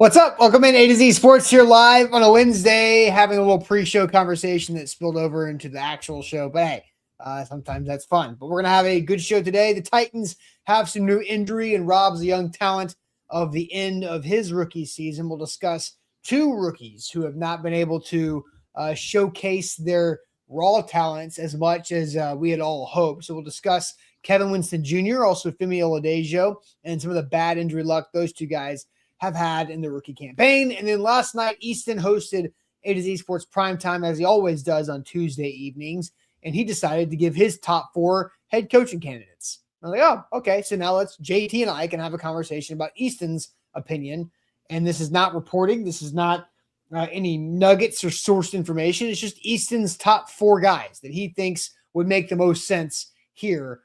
What's up? Welcome in AtoZSports here live on a Wednesday, having a little pre-show conversation that spilled over into the actual show. But hey, sometimes that's fun. But we're going to have a good show today. The Titans have some new injury and robs a young talent of the end of his rookie season. We'll discuss two rookies who have not been able to showcase their raw talents as much as we had all hoped. So we'll discuss Kevin Winston Jr., also Femi Oladejo, and some of the bad injury luck those two guys have had in the rookie campaign. And then last night, Easton hosted AtoZSports Primetime, as he always does on Tuesday evenings, and he decided to give his top 4 head coaching candidates. I was like, oh, okay, so now let's JT and I can have a conversation about Easton's opinion. And this is not reporting. This is not any nuggets or sourced information. It's just Easton's top 4 guys that he thinks would make the most sense here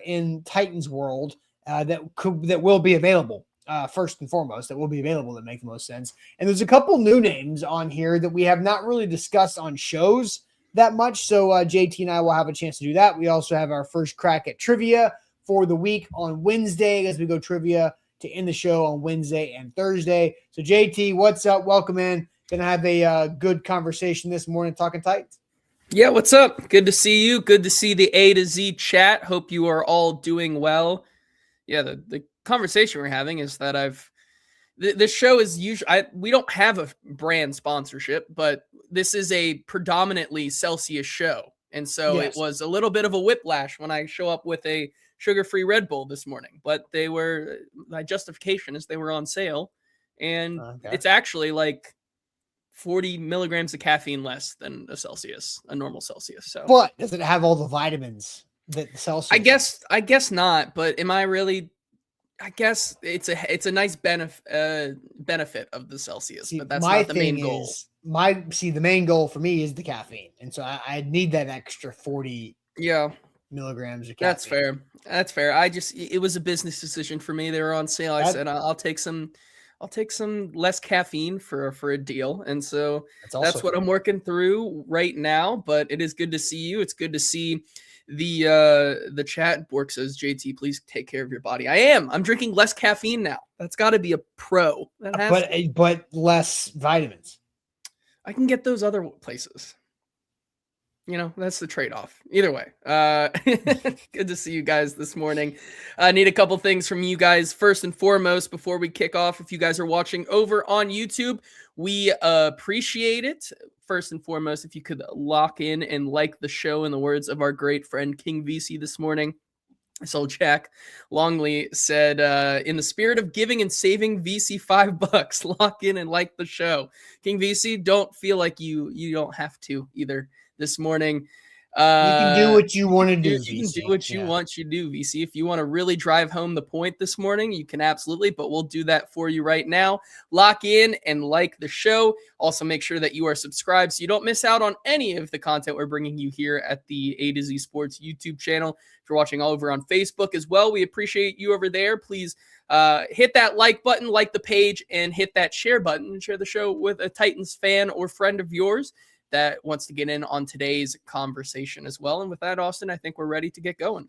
in Titans world that will be available. First and foremost, that will be available that make the most sense. And there's a couple new names on here that we have not really discussed on shows that much. So JT and I will have a chance to do that. We also have our first crack at trivia for the week on Wednesday as we go trivia to end the show on Wednesday and Thursday. So JT, what's up? Welcome in. Going to have a good conversation this morning talking Titans. Yeah, what's up? Good to see you. Good to see the A to Z chat. Hope you are all doing well. Yeah, the conversation we're having is that this show is usually, we don't have a brand sponsorship, but this is a predominantly Celsius show. And so It was a little bit of a whiplash when I show up with a sugar-free Red Bull this morning, but my justification is they were on sale, and It's actually like 40 milligrams of caffeine less than a normal Celsius. So, but does it have all the vitamins that Celsius? I guess not, but am I really? I guess it's a nice benefit of the Celsius, but that's not the main goal. The main goal for me is the caffeine, and so I need that extra 40 milligrams of caffeine. That's fair. It was a business decision for me. They were on sale. I said I'll take some less caffeine for a deal, and so that's what I'm working through right now. But it is good to see you. It's good to see the chat. Bork says, JT, please take care of your body. I'm drinking less caffeine now. That's got to be a pro. But less vitamins. I can get those other places. That's the trade-off. Either way, good to see you guys this morning. I need a couple things from you guys. First and foremost, before we kick off, if you guys are watching over on YouTube, we appreciate it. First and foremost, if you could lock in and like the show in the words of our great friend King VC this morning. So Jack Longley said, in the spirit of giving and saving VC $5, lock in and like the show. King VC, don't feel like you don't have to either this morning. You can do what you want to do. You can do what you want to do, VC. If you want to really drive home the point this morning, you can absolutely, but we'll do that for you right now. Lock in and like the show. Also, make sure that you are subscribed so you don't miss out on any of the content we're bringing you here at the A to Z Sports YouTube channel. If you're watching all over on Facebook as well, we appreciate you over there. Please hit that like button, like the page, and hit that share button and share the show with a Titans fan or friend of yours that wants to get in on today's conversation as well. And with that, Austin, I think we're ready to get going.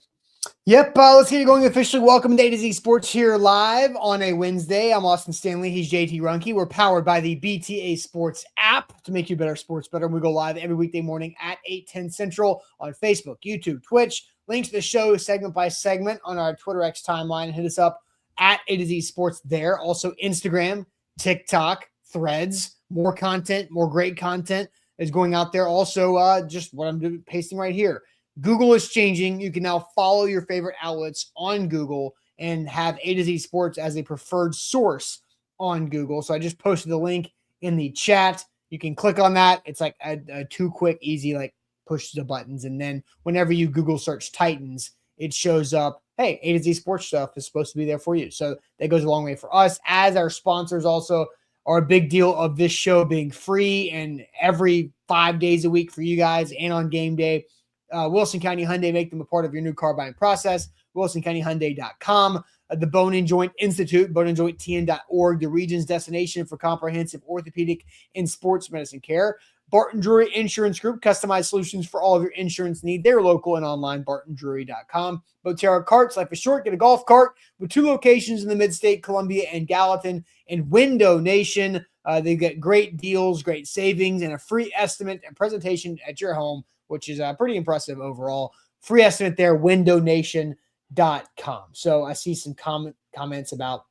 Yep, let's get it going officially. Welcome to AtoZSports here live on a Wednesday. I'm Austin Stanley. He's JT Runke. We're powered by the BTA Sports app to make you better sports better. And we go live every weekday morning at 8:10 Central on Facebook, YouTube, Twitch. Links to the show segment by segment on our Twitter X timeline. Hit us up at AtoZSports there. Also Instagram, TikTok, Threads, more content, more great content is going out there. Also, just what I'm pasting right here. Google is changing. You can now follow your favorite outlets on Google and have AtoZSports as a preferred source on Google. So I just posted the link in the chat. You can click on that. It's like a 2 quick, easy, like push the buttons. And then whenever you Google search Titans, it shows up, hey, AtoZSports stuff is supposed to be there for you. So that goes a long way for us. As our sponsors also are a big deal of this show being free and every 5 days a week for you guys and on game day. Wilson County Hyundai, make them a part of your new car buying process. WilsonCountyHyundai.com. The Bone and Joint Institute, boneandjointtn.org, the region's destination for comprehensive orthopedic and sports medicine care. Barton Drury Insurance Group, customized solutions for all of your insurance needs. They're local and online, bartondrury.com. Botto Carts, life is short. Get a golf cart with 2 locations in the Mid-State, Columbia and Gallatin. And Window Nation, they get great deals, great savings, and a free estimate and presentation at your home, which is pretty impressive overall. Free estimate there, windownation.com. So I see some comments about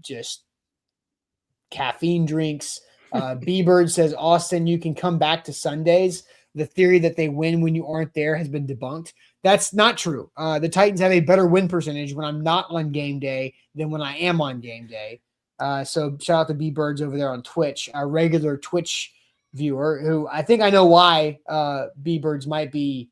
just caffeine drinks. B-Bird says, Austin, you can come back to Sundays. The theory that they win when you aren't there has been debunked. That's not true. The Titans have a better win percentage when I'm not on game day than when I am on game day. So shout out to B-Birds over there on Twitch, our regular Twitch viewer, who I think I know why B-Birds might be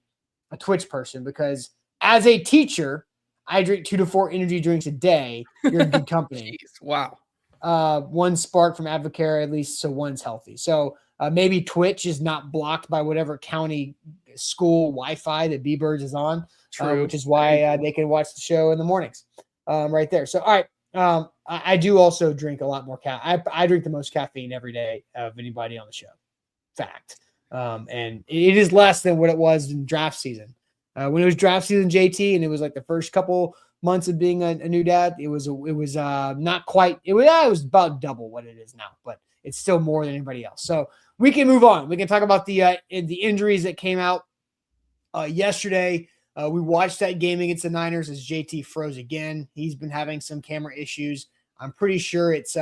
a Twitch person, because as a teacher, I drink 2 to 4 energy drinks a day. You're in good company. Jeez, wow. 1 spark from Advocare, at least, so 1's healthy. So maybe Twitch is not blocked by whatever county school Wi-Fi that B-Birds is on, which is why they can watch the show in the mornings right there. So, all right. I do also drink a lot more I drink the most caffeine every day of anybody on the show. Fact. And it is less than what it was in draft season. When it was draft season, JT, and it was like the first couple months of being a new dad, it was not quite, it was about double what it is now, but it's still more than anybody else. So we can move on. We can talk about the injuries that came out yesterday. We watched that game against the Niners as JT froze again. He's been having some camera issues. I'm pretty sure it's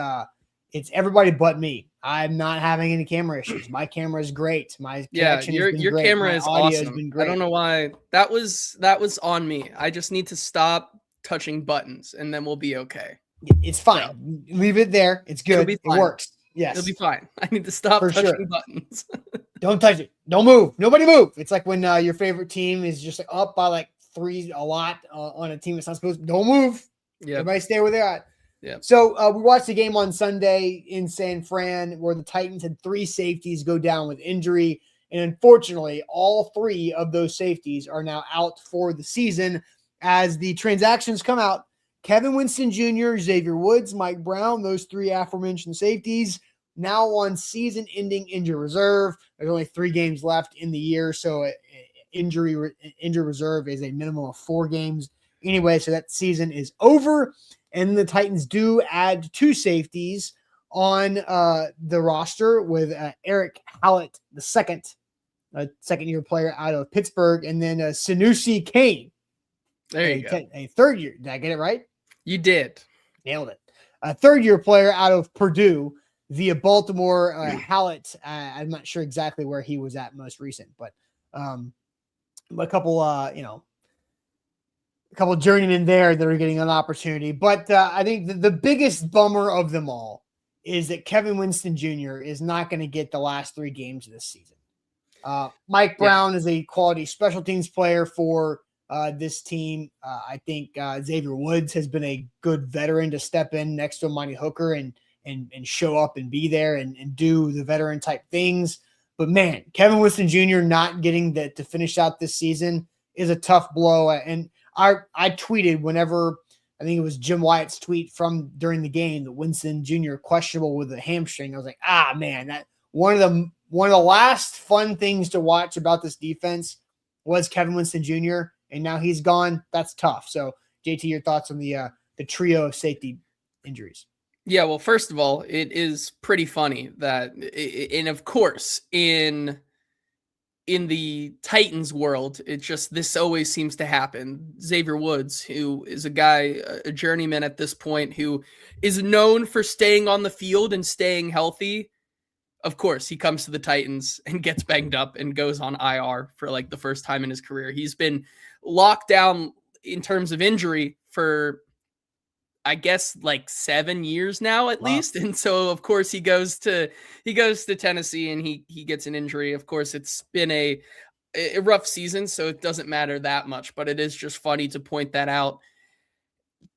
everybody but me. I'm not having any camera issues. My camera is great. My connection has been your great. camera My is audio awesome. has been great. I don't know why that was on me. I just need to stop touching buttons and then we'll be okay. It's fine. So, leave it there. It's good. It works. Yes. It'll be fine. I need to stop touching buttons. Don't touch it. Don't move. Nobody move. It's like when your favorite team is just up by like 3 a lot on a team that's not supposed to. Don't move. Yeah. Everybody stay where they're at. Yeah. So we watched the game on Sunday in San Fran where the Titans had 3 safeties go down with injury. And unfortunately, all 3 of those safeties are now out for the season as the transactions come out. Kevin Winston Jr., Xavier Woods, Mike Brown, those 3 aforementioned safeties now on season-ending injury reserve. There's only 3 games left in the year, so injury reserve is a minimum of 4 games. Anyway, so that season is over, and the Titans do add 2 safeties on the roster with Eric Hallett II, a second-year player out of Pittsburgh, and then Sanusi Kane. There you go. A 3rd year. Did I get it right? You did. Nailed it. A 3rd-year player out of Purdue via Baltimore. Hallett, I'm not sure exactly where he was at most recent, but a couple, a couple journeymen there that are getting an opportunity. But I think the biggest bummer of them all is that Kevin Winston Jr. is not going to get the last 3 games of this season. Mike Brown is a quality special teams player for this team. I think Xavier Woods has been a good veteran to step in next to Amani Hooker and show up and be there and do the veteran type things. But man, Kevin Winston Jr. not getting to finish out this season is a tough blow. And I tweeted whenever, I think it was Jim Wyatt's tweet from during the game that Winston Jr. questionable with a hamstring. I was like, man, that one of the last fun things to watch about this defense was Kevin Winston Jr. and now he's gone. That's tough. So JT, your thoughts on the trio of safety injuries? Yeah, well, first of all, it is pretty funny that, and of course, in the Titans world, this always seems to happen. Xavier Woods, who is a guy, a journeyman at this point, who is known for staying on the field and staying healthy. Of course, he comes to the Titans and gets banged up and goes on IR for like the first time in his career. He's been locked down in terms of injury for, I guess, like 7 years now at least. And so of course he goes to Tennessee and he gets an injury. Of course, it's been a rough season, so it doesn't matter that much, but it is just funny to point that out.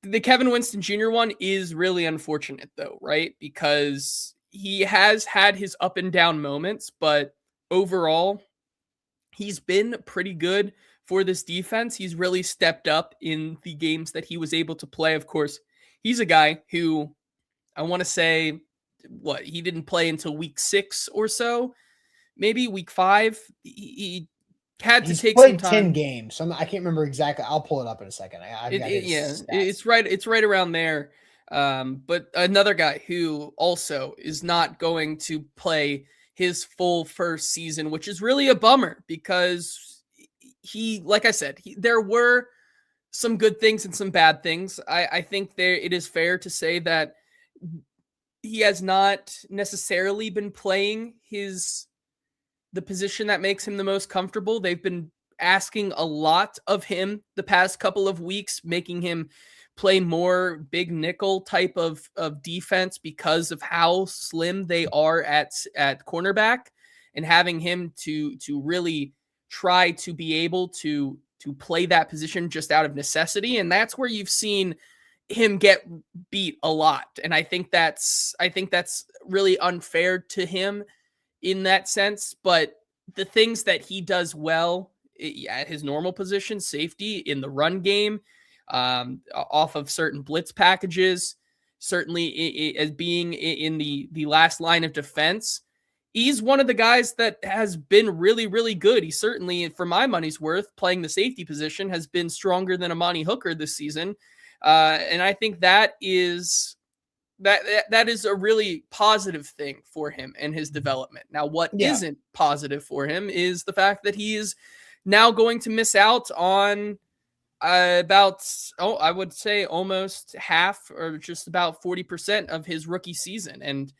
The Kevin Winston Jr. one is really unfortunate though, right? Because he has had his up and down moments, but overall he's been pretty good for this defense. He's really stepped up in the games that he was able to play. Of course, he's a guy who I want to say he didn't play until week 6 or so. maybe week 5. He had to He's take played some 10 time. games. So I can't remember exactly. I'll pull it up in a second. I've got his Yeah, stats. it's right around there. But another guy who also is not going to play his full first season, which is really a bummer because he, like I said, there were some good things and some bad things. I think it is fair to say that he has not necessarily been playing the position that makes him the most comfortable. They've been asking a lot of him the past couple of weeks, making him play more big nickel type of defense because of how slim they are at cornerback, and having him to really try to be able to play that position just out of necessity. And that's where you've seen him get beat a lot. And I think that's really unfair to him in that sense. But the things that he does well at his normal position, safety, in the run game, off of certain blitz packages, certainly as being in the last line of defense, he's one of the guys that has been really, really good. He certainly, for my money's worth, playing the safety position, has been stronger than Amani Hooker this season. And I think that is a really positive thing for him and his development. Now, what isn't positive for him is the fact that he is now going to miss out on I would say almost half, or just about 40% of his rookie season. And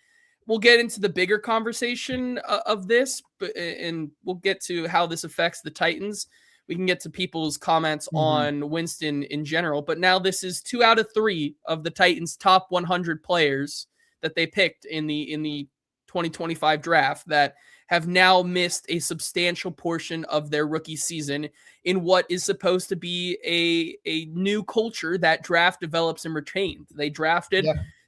we'll get into the bigger conversation of this, and we'll get to how this affects the Titans. We can get to people's comments on Winston in general, but now this is 2 out of 3 of the Titans' top 100 players that they picked in the 2025 draft that have now missed a substantial portion of their rookie season in what is supposed to be a new culture that draft develops and retained. They drafted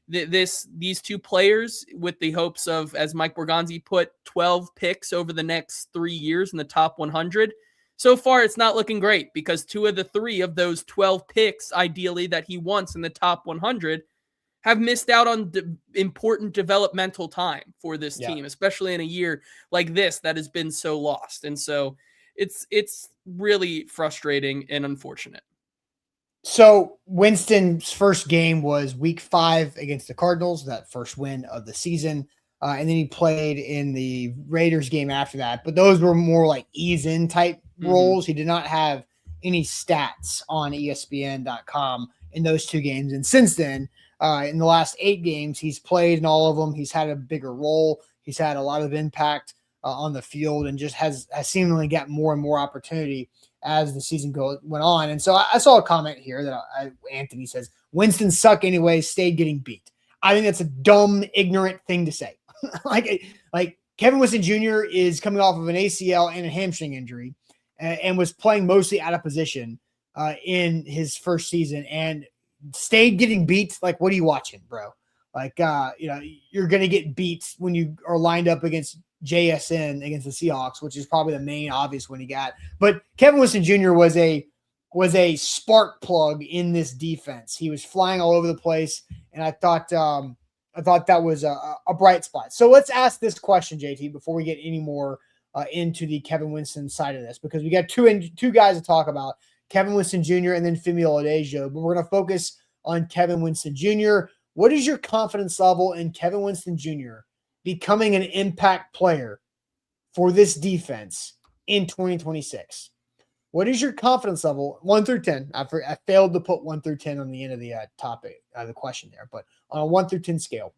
these 2 players with the hopes of, as Mike Borgonzi put, 12 picks over the next 3 years in the top 100. So far, it's not looking great because 2 of the 3 of those 12 picks, ideally, that he wants in the top 100, have missed out on important developmental time for this team, especially in a year like this that has been so lost. And so it's really frustrating and unfortunate. So Winston's first game was week 5 against the Cardinals, that first win of the season. And then he played in the Raiders game after that. But those were more like ease-in type roles. He did not have any stats on ESPN.com in those 2 games. And since then, in the last 8 games, he's played in all of them. He's had a bigger role. He's had a lot of impact on the field, and just has seemingly got more and more opportunity as the season went on. And so I saw a comment here that Anthony says, Winston suck anyway, stayed getting beat. I think that's a dumb, ignorant thing to say. like Kevin Winston Jr. is coming off of an ACL and a hamstring injury, and was playing mostly out of position in his first season, and stayed getting beat. Like, what are you watching, bro? Like, you're going to get beat when you are lined up against JSN against the Seahawks, which is probably the main obvious one he got. But Kevin Winston Jr. was a spark plug in this defense. He was flying all over the place, and I thought that was a bright spot. So let's ask this question, JT, before we get any more into the Kevin Winston side of this, because we got two guys to talk about, Kevin Winston Jr. and then Femi Oladejo, but we're going to focus on Kevin Winston Jr. What is your confidence level in Kevin Winston Jr. becoming an impact player for this defense in 2026? What is your confidence level, 1 through 10? I failed to put 1 through 10 on the end of the topic, the question there, but on a 1 through 10 scale,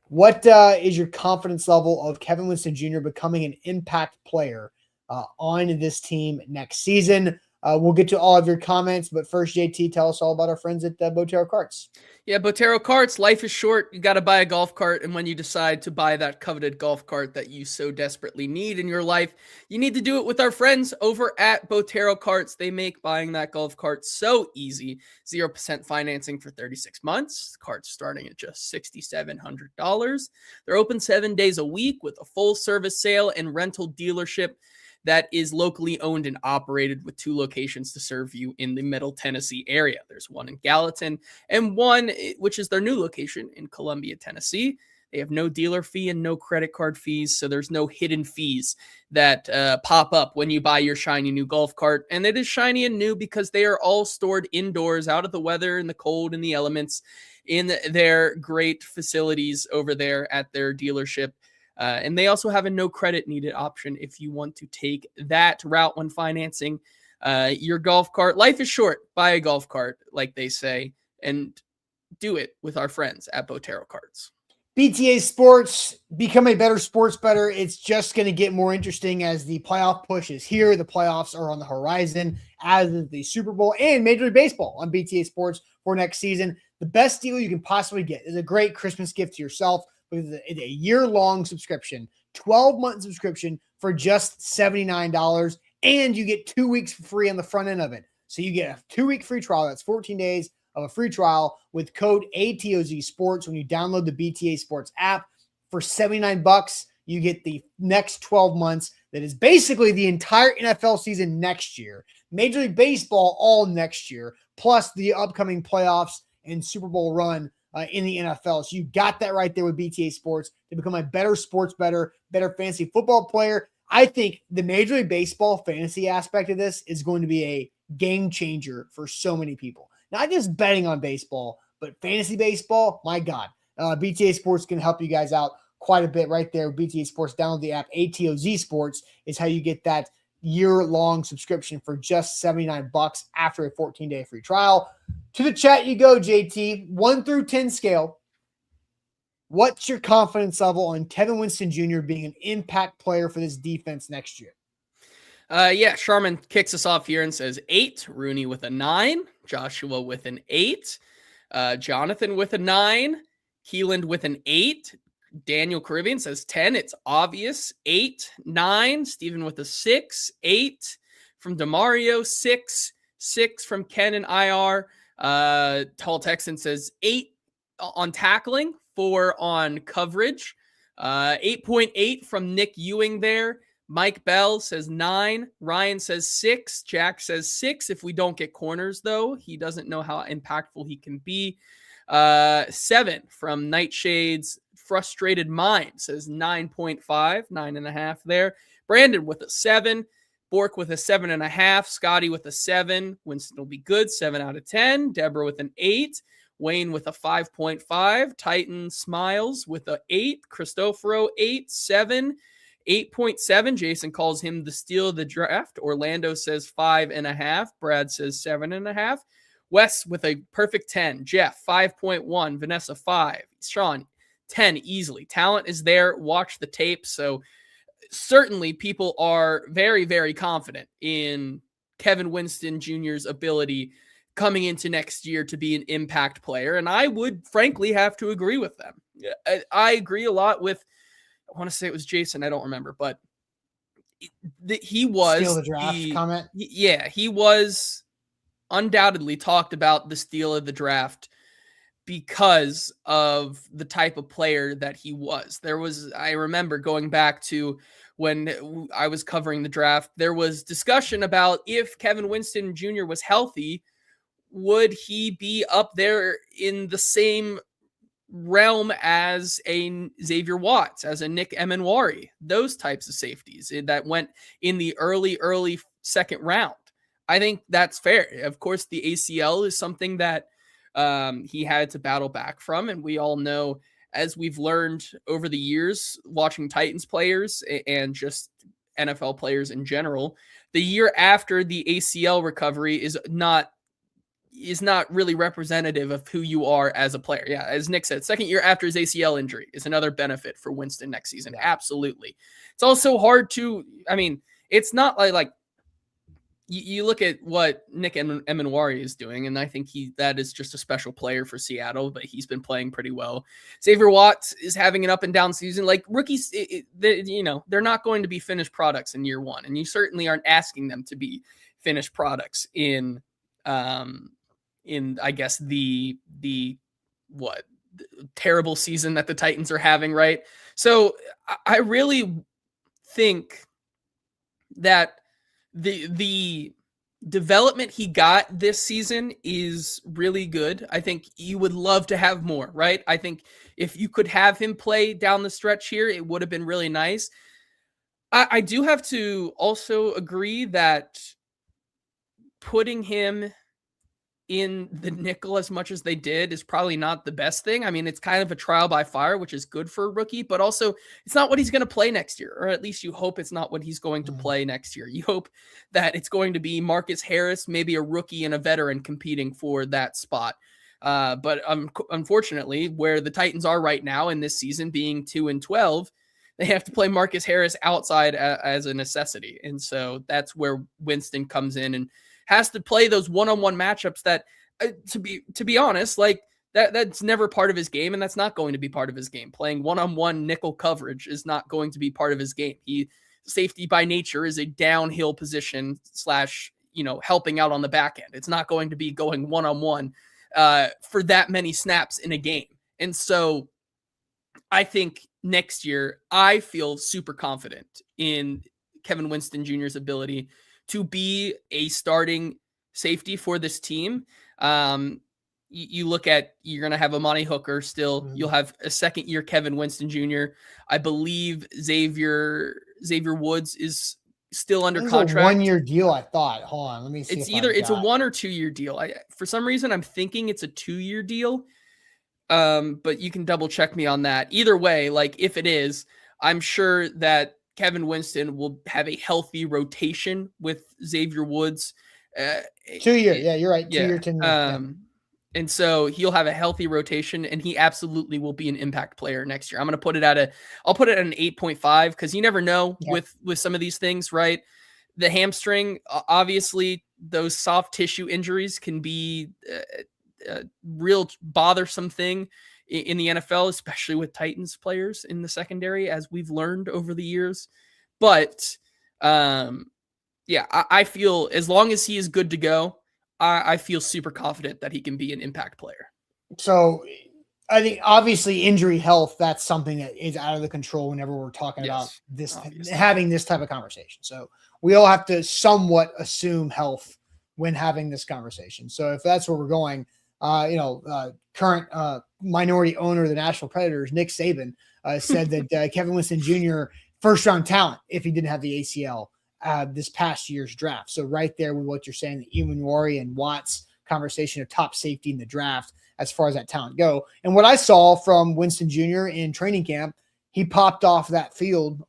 what is your confidence level of Kevin Winston Jr. becoming an impact player on this team next season? We'll get to all of your comments, but first, JT, tell us all about our friends at Botto Carts. Yeah, Botto Carts, life is short. You got to buy a golf cart, and when you decide to buy that coveted golf cart that you so desperately need in your life, you need to do it with our friends over at Botto Carts. They make buying that golf cart so easy. 0% financing for 36 months. The cart's starting at just $6,700. They're open 7 days a week with a full service sale and rental dealership that is locally owned and operated, with 2 locations to serve you in the Middle Tennessee area. There's one in Gallatin and one, which is their new location, in Columbia, Tennessee. They have no dealer fee and no credit card fees, so there's no hidden fees that pop up when you buy your shiny new golf cart. And it is shiny and new because they are all stored indoors, out of the weather and the cold and the elements, in their great facilities over there at their dealership. And they also have a no credit needed option if you want to take that route when financing your golf cart. Life is short. Buy a golf cart, like they say, and do it with our friends at Botto Carts. BTA Sports, become a better sports bettor. It's just going to get more interesting as the playoff push is here. The playoffs are on the horizon, as is the Super Bowl and Major League Baseball on BTA Sports for next season. The best deal you can possibly get is a great Christmas gift to yourself with a year-long subscription, 12-month subscription for just $79, and you get 2 weeks for free on the front end of it. So you get a 2-week free trial. That's 14 days of a free trial with code AtoZSports when you download the BTA Sports app. For $79, you get the next 12 months. That is basically the entire NFL season next year, Major League Baseball all next year, plus the upcoming playoffs and Super Bowl run in the NFL. So you got that right there with BTA Sports to become a better sports bettor, better fantasy football player. I think the Major League Baseball fantasy aspect of this is going to be a game changer for so many people. Not just betting on baseball, but fantasy baseball. My God, BTA Sports can help you guys out quite a bit right there with BTA Sports. Download the app. AtoZSports is how you get that year-long subscription for just $79 after a 14-day free trial. To the chat you go, JT. 1 through 10 scale. What's your confidence level on Kevin Winston Jr. being an impact player for this defense next year? Sharman kicks us off here and says 8, Rooney with a 9, Joshua with an 8, Jonathan with a 9, Keeland with an 8, Daniel Caribbean says 10, it's obvious, 8, 9, Stephen with a 6, 8 from Demario, 6, 6 from Ken and IR, Tall Texan says 8 on tackling, 4 on coverage, 8.8 from Nick Ewing there. Mike Bell says 9. Ryan says 6. Jack says 6. If we don't get corners, though, he doesn't know how impactful he can be. 7 from Nightshade's Frustrated Mind says 9.5, 9.5 there. Brandon with a 7. Bork with a 7.5. Scotty with a 7. Winston will be good, 7 out of 10. Deborah with an 8. Wayne with a 5.5. Titan Smiles with a 8. Cristoforo 8, 7. 8.7. Jason calls him the steal of the draft. Orlando says 5.5. Brad says 7.5. Wes with a perfect 10. Jeff 5.1. Vanessa 5. Sean 10 easily. Talent is there. Watch the tape. So certainly people are very, very confident in Kevin Winston Jr.'s ability coming into next year to be an impact player. And I would frankly have to agree with them. I agree a lot with, I want to say it was Jason. I don't remember, but he was steal the draft comment. Yeah, he was undoubtedly talked about the steal of the draft because of the type of player that he was. I remember going back to when I was covering the draft, there was discussion about if Kevin Winston Jr. was healthy, would he be up there in the same realm as a Xavier Watts, as a Nick Emenwari, those types of safeties that went in the early second round. I think that's fair. Of course, the ACL is something that he had to battle back from. And we all know, as we've learned over the years, watching Titans players and just NFL players in general, the year after the ACL recovery is not really representative of who you are as a player. Yeah, as Nick said, second year after his ACL injury is another benefit for Winston next season. Yeah. Absolutely. It's also hard to, it's not like you look at what Nick Emenwari is doing, and I think that is just a special player for Seattle, but he's been playing pretty well. Xavier Watts is having an up and down season. Like rookies, they're not going to be finished products in year one, and you certainly aren't asking them to be finished products in I guess the terrible season that the Titans are having, right? So I really think that the development he got this season is really good. I think you would love to have more, right? I think if you could have him play down the stretch here, it would have been really nice. I do have to also agree that putting him in the nickel as much as they did is probably not the best thing. I mean, it's kind of a trial by fire, which is good for a rookie, but also it's not what he's going to play next year, or at least you hope it's not what he's going to play next year. You hope that it's going to be Marcus Harris, maybe a rookie and a veteran competing for that spot. But unfortunately, where the Titans are right now in this season being 2-12, they have to play Marcus Harris outside as a necessity. And so that's where Winston comes in and has to play those one-on-one matchups that, to be honest, like that's never part of his game, and that's not going to be part of his game. Playing one-on-one nickel coverage is not going to be part of his game. Safety by nature is a downhill position / helping out on the back end. It's not going to be going one-on-one for that many snaps in a game. And so I think next year, I feel super confident in Kevin Winston Jr.'s ability to be a starting safety for this team. You look at, you're going to have Amani Hooker still. Mm-hmm. You'll have a second-year Kevin Winston Jr. I believe Xavier Woods is still under contract. A 1-year deal, I thought. Hold on, let me see. It's a 1 or 2 year deal. For some reason, I'm thinking it's a 2-year deal. But you can double check me on that. Either way, like if it is, I'm sure that Kevin Winston will have a healthy rotation with Xavier Woods. 2 year. Yeah, you're right. 2 year, 10 years. And so he'll have a healthy rotation, and he absolutely will be an impact player next year. I'll put it at an 8.5 because you never know with some of these things, right? The hamstring, obviously, those soft tissue injuries can be a real bothersome thing in the NFL, especially with Titans players in the secondary, as we've learned over the years. But I feel as long as he is good to go, I feel super confident that he can be an impact player. So I think obviously injury health, that's something that is out of the control whenever we're talking about this, having this type of conversation. So we all have to somewhat assume health when having this conversation. So if that's where we're going, current minority owner of the Nashville Predators, Nick Saban, said that Kevin Winston Jr. first-round talent if he didn't have the ACL this past year's draft. So right there with what you're saying, the Ewanwari and Watts conversation of top safety in the draft as far as that talent go. And what I saw from Winston Jr. in training camp, he popped off that field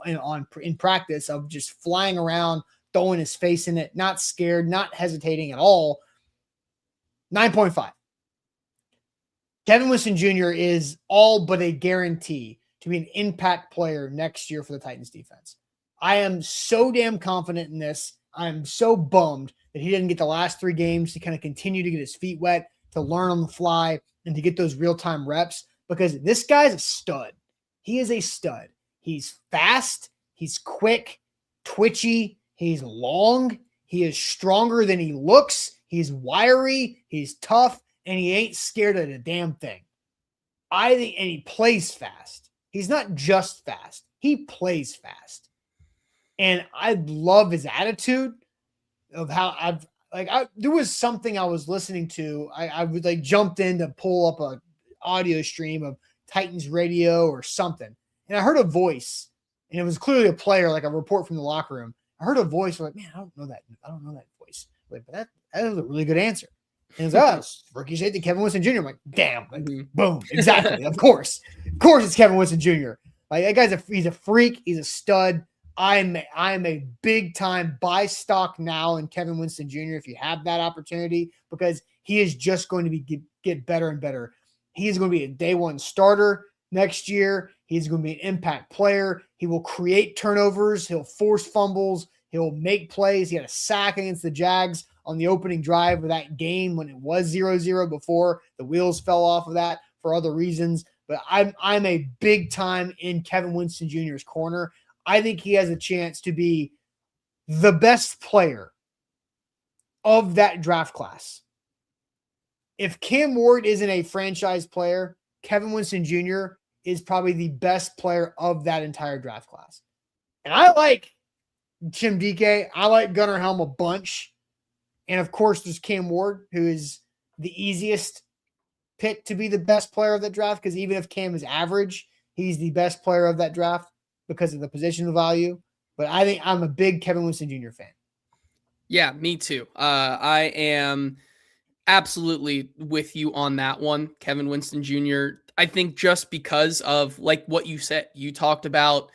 in practice of just flying around, throwing his face in it, not scared, not hesitating at all. 9.5. Kevin Winston Jr. is all but a guarantee to be an impact player next year for the Titans defense. I am so damn confident in this. I'm so bummed that he didn't get the last 3 games to kind of continue to get his feet wet, to learn on the fly, and to get those real-time reps, because this guy's a stud. He is a stud. He's fast. He's quick, twitchy. He's long. He is stronger than he looks. He's wiry, he's tough, and he ain't scared of a damn thing. And he plays fast. He's not just fast. He plays fast. And I love his attitude of how there was something I was listening to. I would jumped in to pull up a audio stream of Titans radio or something. And I heard a voice, and it was clearly a player, like a report from the locker room. I heard a voice like, man, I don't know that voice. But that was a really good answer. And it's rookie safety Kevin Winston Jr. I'm like, damn, boom, exactly. Of course it's Kevin Winston Jr. Like that guy's he's a freak, he's a stud. I'm a big time buy stock now in Kevin Winston Jr. if you have that opportunity, because he is just going to get better and better. He is going to be a day one starter next year. He's going to be an impact player. He will create turnovers. He'll force fumbles. He'll make plays. He had a sack against the Jags on the opening drive of that game when it was 0-0 before the wheels fell off of that for other reasons. But I'm a big time in Kevin Winston Jr.'s corner. I think he has a chance to be the best player of that draft class. If Cam Ward isn't a franchise player, Kevin Winston Jr. is probably the best player of that entire draft class. And I like Tim DK. I like Gunnar Helm a bunch. And of course, there's Cam Ward, who is the easiest pick to be the best player of that draft, because even if Cam is average, he's the best player of that draft because of the positional value. But I think I'm a big Kevin Winston Jr. fan. Yeah, me too. I am absolutely with you on that one, Kevin Winston Jr. I think just because of like what you said, you talked about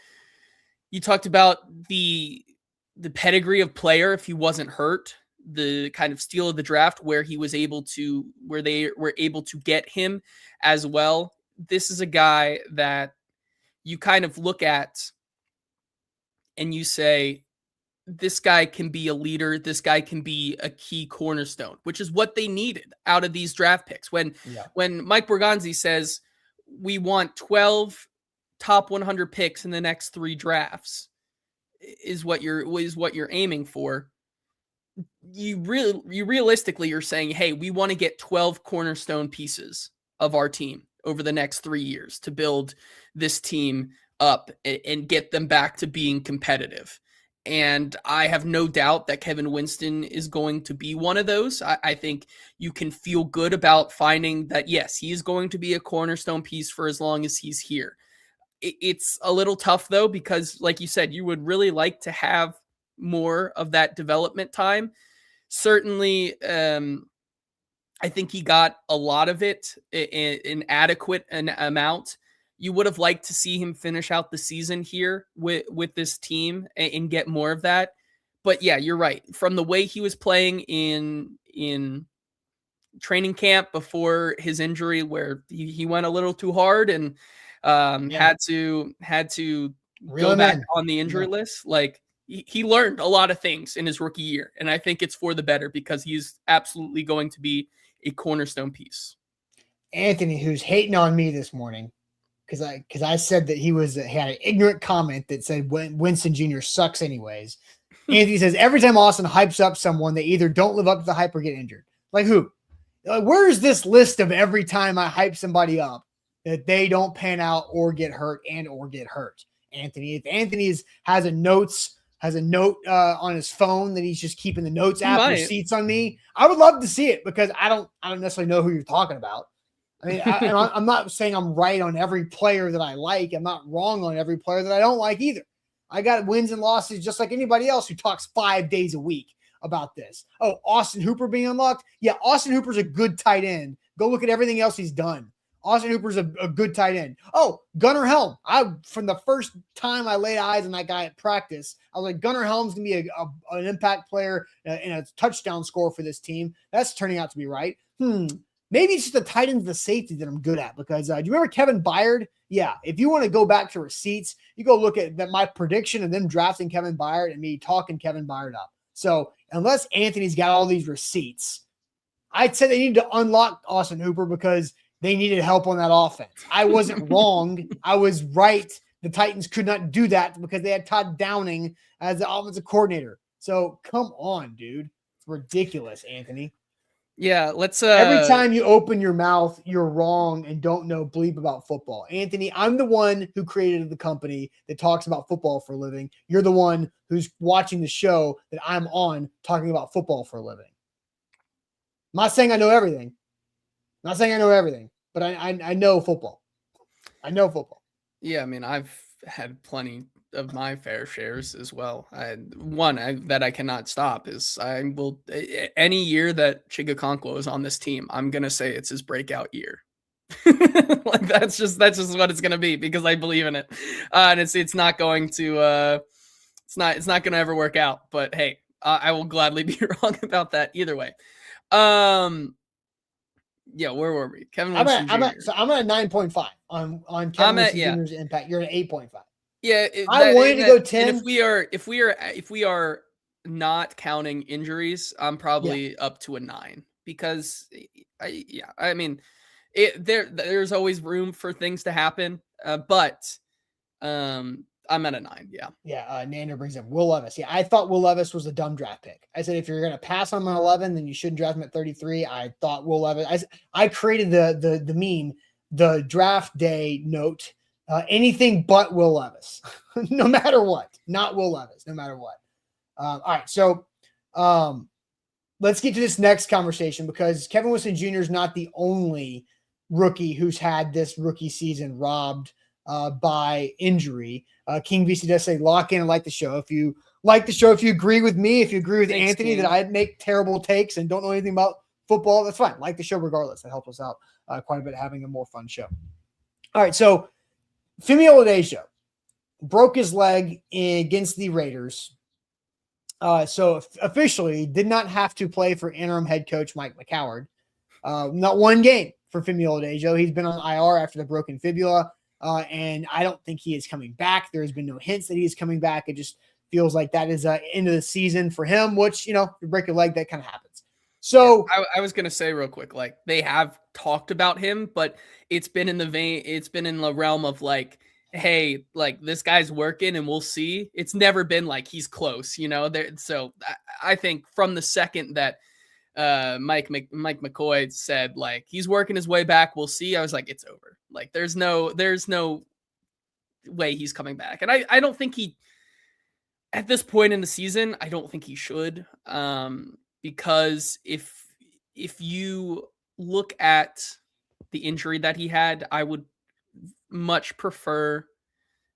the pedigree of player if he wasn't hurt, the kind of steal of the draft where they were able to get him as well. This is a guy that you kind of look at and you say, this guy can be a leader. This guy can be a key cornerstone, which is what they needed out of these draft picks. When Mike Borgonzi says we want 12 top 100 picks in the next 3 drafts is what you're aiming for. You realistically you're saying, hey, we want to get 12 cornerstone pieces of our team over the next 3 years to build this team up and get them back to being competitive. And I have no doubt that Kevin Winston is going to be one of those. I think you can feel good about finding that, yes, he is going to be a cornerstone piece for as long as he's here. It's a little tough, though, because like you said, you would really like to have more of that development time. Certainly, I think he got a lot of it, an adequate amount. You would have liked to see him finish out the season here with this team and get more of that. But yeah, you're right. From the way he was playing in training camp before his injury, where he went a little too hard and had to go back on the injury list. Like he learned a lot of things in his rookie year, and I think it's for the better because he's absolutely going to be a cornerstone piece. Anthony, who's hating on me this morning, because I said that he had an ignorant comment that said Winston Jr. sucks anyways. Anthony says every time Austin hypes up someone, they either don't live up to the hype or get injured. Like who? Where's this list of every time I hype somebody up that they don't pan out or get hurt or get hurt? Anthony, if Anthony has a note on his phone that he's just keeping the notes app receipts on me, I would love to see it because I don't necessarily know who you're talking about. I mean, I'm not saying I'm right on every player that I like. I'm not wrong on every player that I don't like either. I got wins and losses just like anybody else who talks 5 days a week about this. Oh, Austin Hooper being unlocked? Yeah, Austin Hooper's a good tight end. Go look at everything else he's done. Austin Hooper's a good tight end. Oh, Gunnar Helm. From the first time I laid eyes on that guy at practice, I was like, Gunnar Helm's going to be an impact player and a touchdown scorer for this team. That's turning out to be right. Maybe it's just the tight end, the safety that I'm good at because do you remember Kevin Byard? Yeah. If you want to go back to receipts, you go look at my prediction of them drafting Kevin Byard and me talking Kevin Byard up. So unless Anthony's got all these receipts, I'd say they need to unlock Austin Hooper because they needed help on that offense. I wasn't wrong. I was right. The Titans could not do that because they had Todd Downing as the offensive coordinator. So come on, dude. It's ridiculous, Anthony. Yeah, let's every time you open your mouth, you're wrong and don't know bleep about football. Anthony, I'm the one who created the company that talks about football for a living. You're the one who's watching the show that I'm on talking about football for a living. I'm not saying I know everything. I'm not saying I know everything, but I know football. I know football. Yeah, I mean, I've had plenty of my fair shares as well. That I cannot stop is I will any year that Chigakonkwo is on this team, I'm gonna say it's his breakout year. Like that's just what it's gonna be because I believe in it, and it's not going to it's not gonna ever work out. But hey, I will gladly be wrong about that either way. Yeah, where were we? Kevin Winston I'm at 9.5 on Kevin Winston Jr.'s impact. You're at 8.5. Yeah, I wanted to go 10. If we are not counting injuries, I'm probably up to a 9 because I mean, there's always room for things to happen, but I'm at a 9. Yeah. Nander brings up Will Levis. Yeah, I thought Will Levis was a dumb draft pick. I said if you're gonna pass on him at 11, then you shouldn't draft him at 33. I thought Will Levis. I created the meme, the draft day note. Anything but Will Levis, no matter what. Not Will Levis, no matter what. All right, so let's get to this next conversation because Kevin Winston Jr. is not the only rookie who's had this rookie season robbed by injury. King VC does say lock in and like the show. If you like the show, if you agree with me, if you agree with Thanks, Anthony King. that I make terrible takes and don't know anything about football, that's fine. Like the show regardless. That helps us out quite a bit, having a more fun show. All right, so Femi Oladejo broke his leg against the Raiders. So officially did not have to play for interim head coach Mike McCoward. Not one game for Femi Oladejo. He's been on IR after the broken fibula, and I don't think he is coming back. There has been no hints that he is coming back. It just feels like that is end of the season for him, which, you break a leg, that kind of happens. So yeah, I was going to say real quick, like they have talked about him, but it's been in the realm of like, hey, like this guy's working and we'll see. It's never been like he's close, So I think from the second that Mike McCoy said like he's working his way back, we'll see, I was like, it's over. Like there's no way he's coming back. And I don't think he, at this point in the season, I don't think he should. Because if you look at the injury that he had, I would much prefer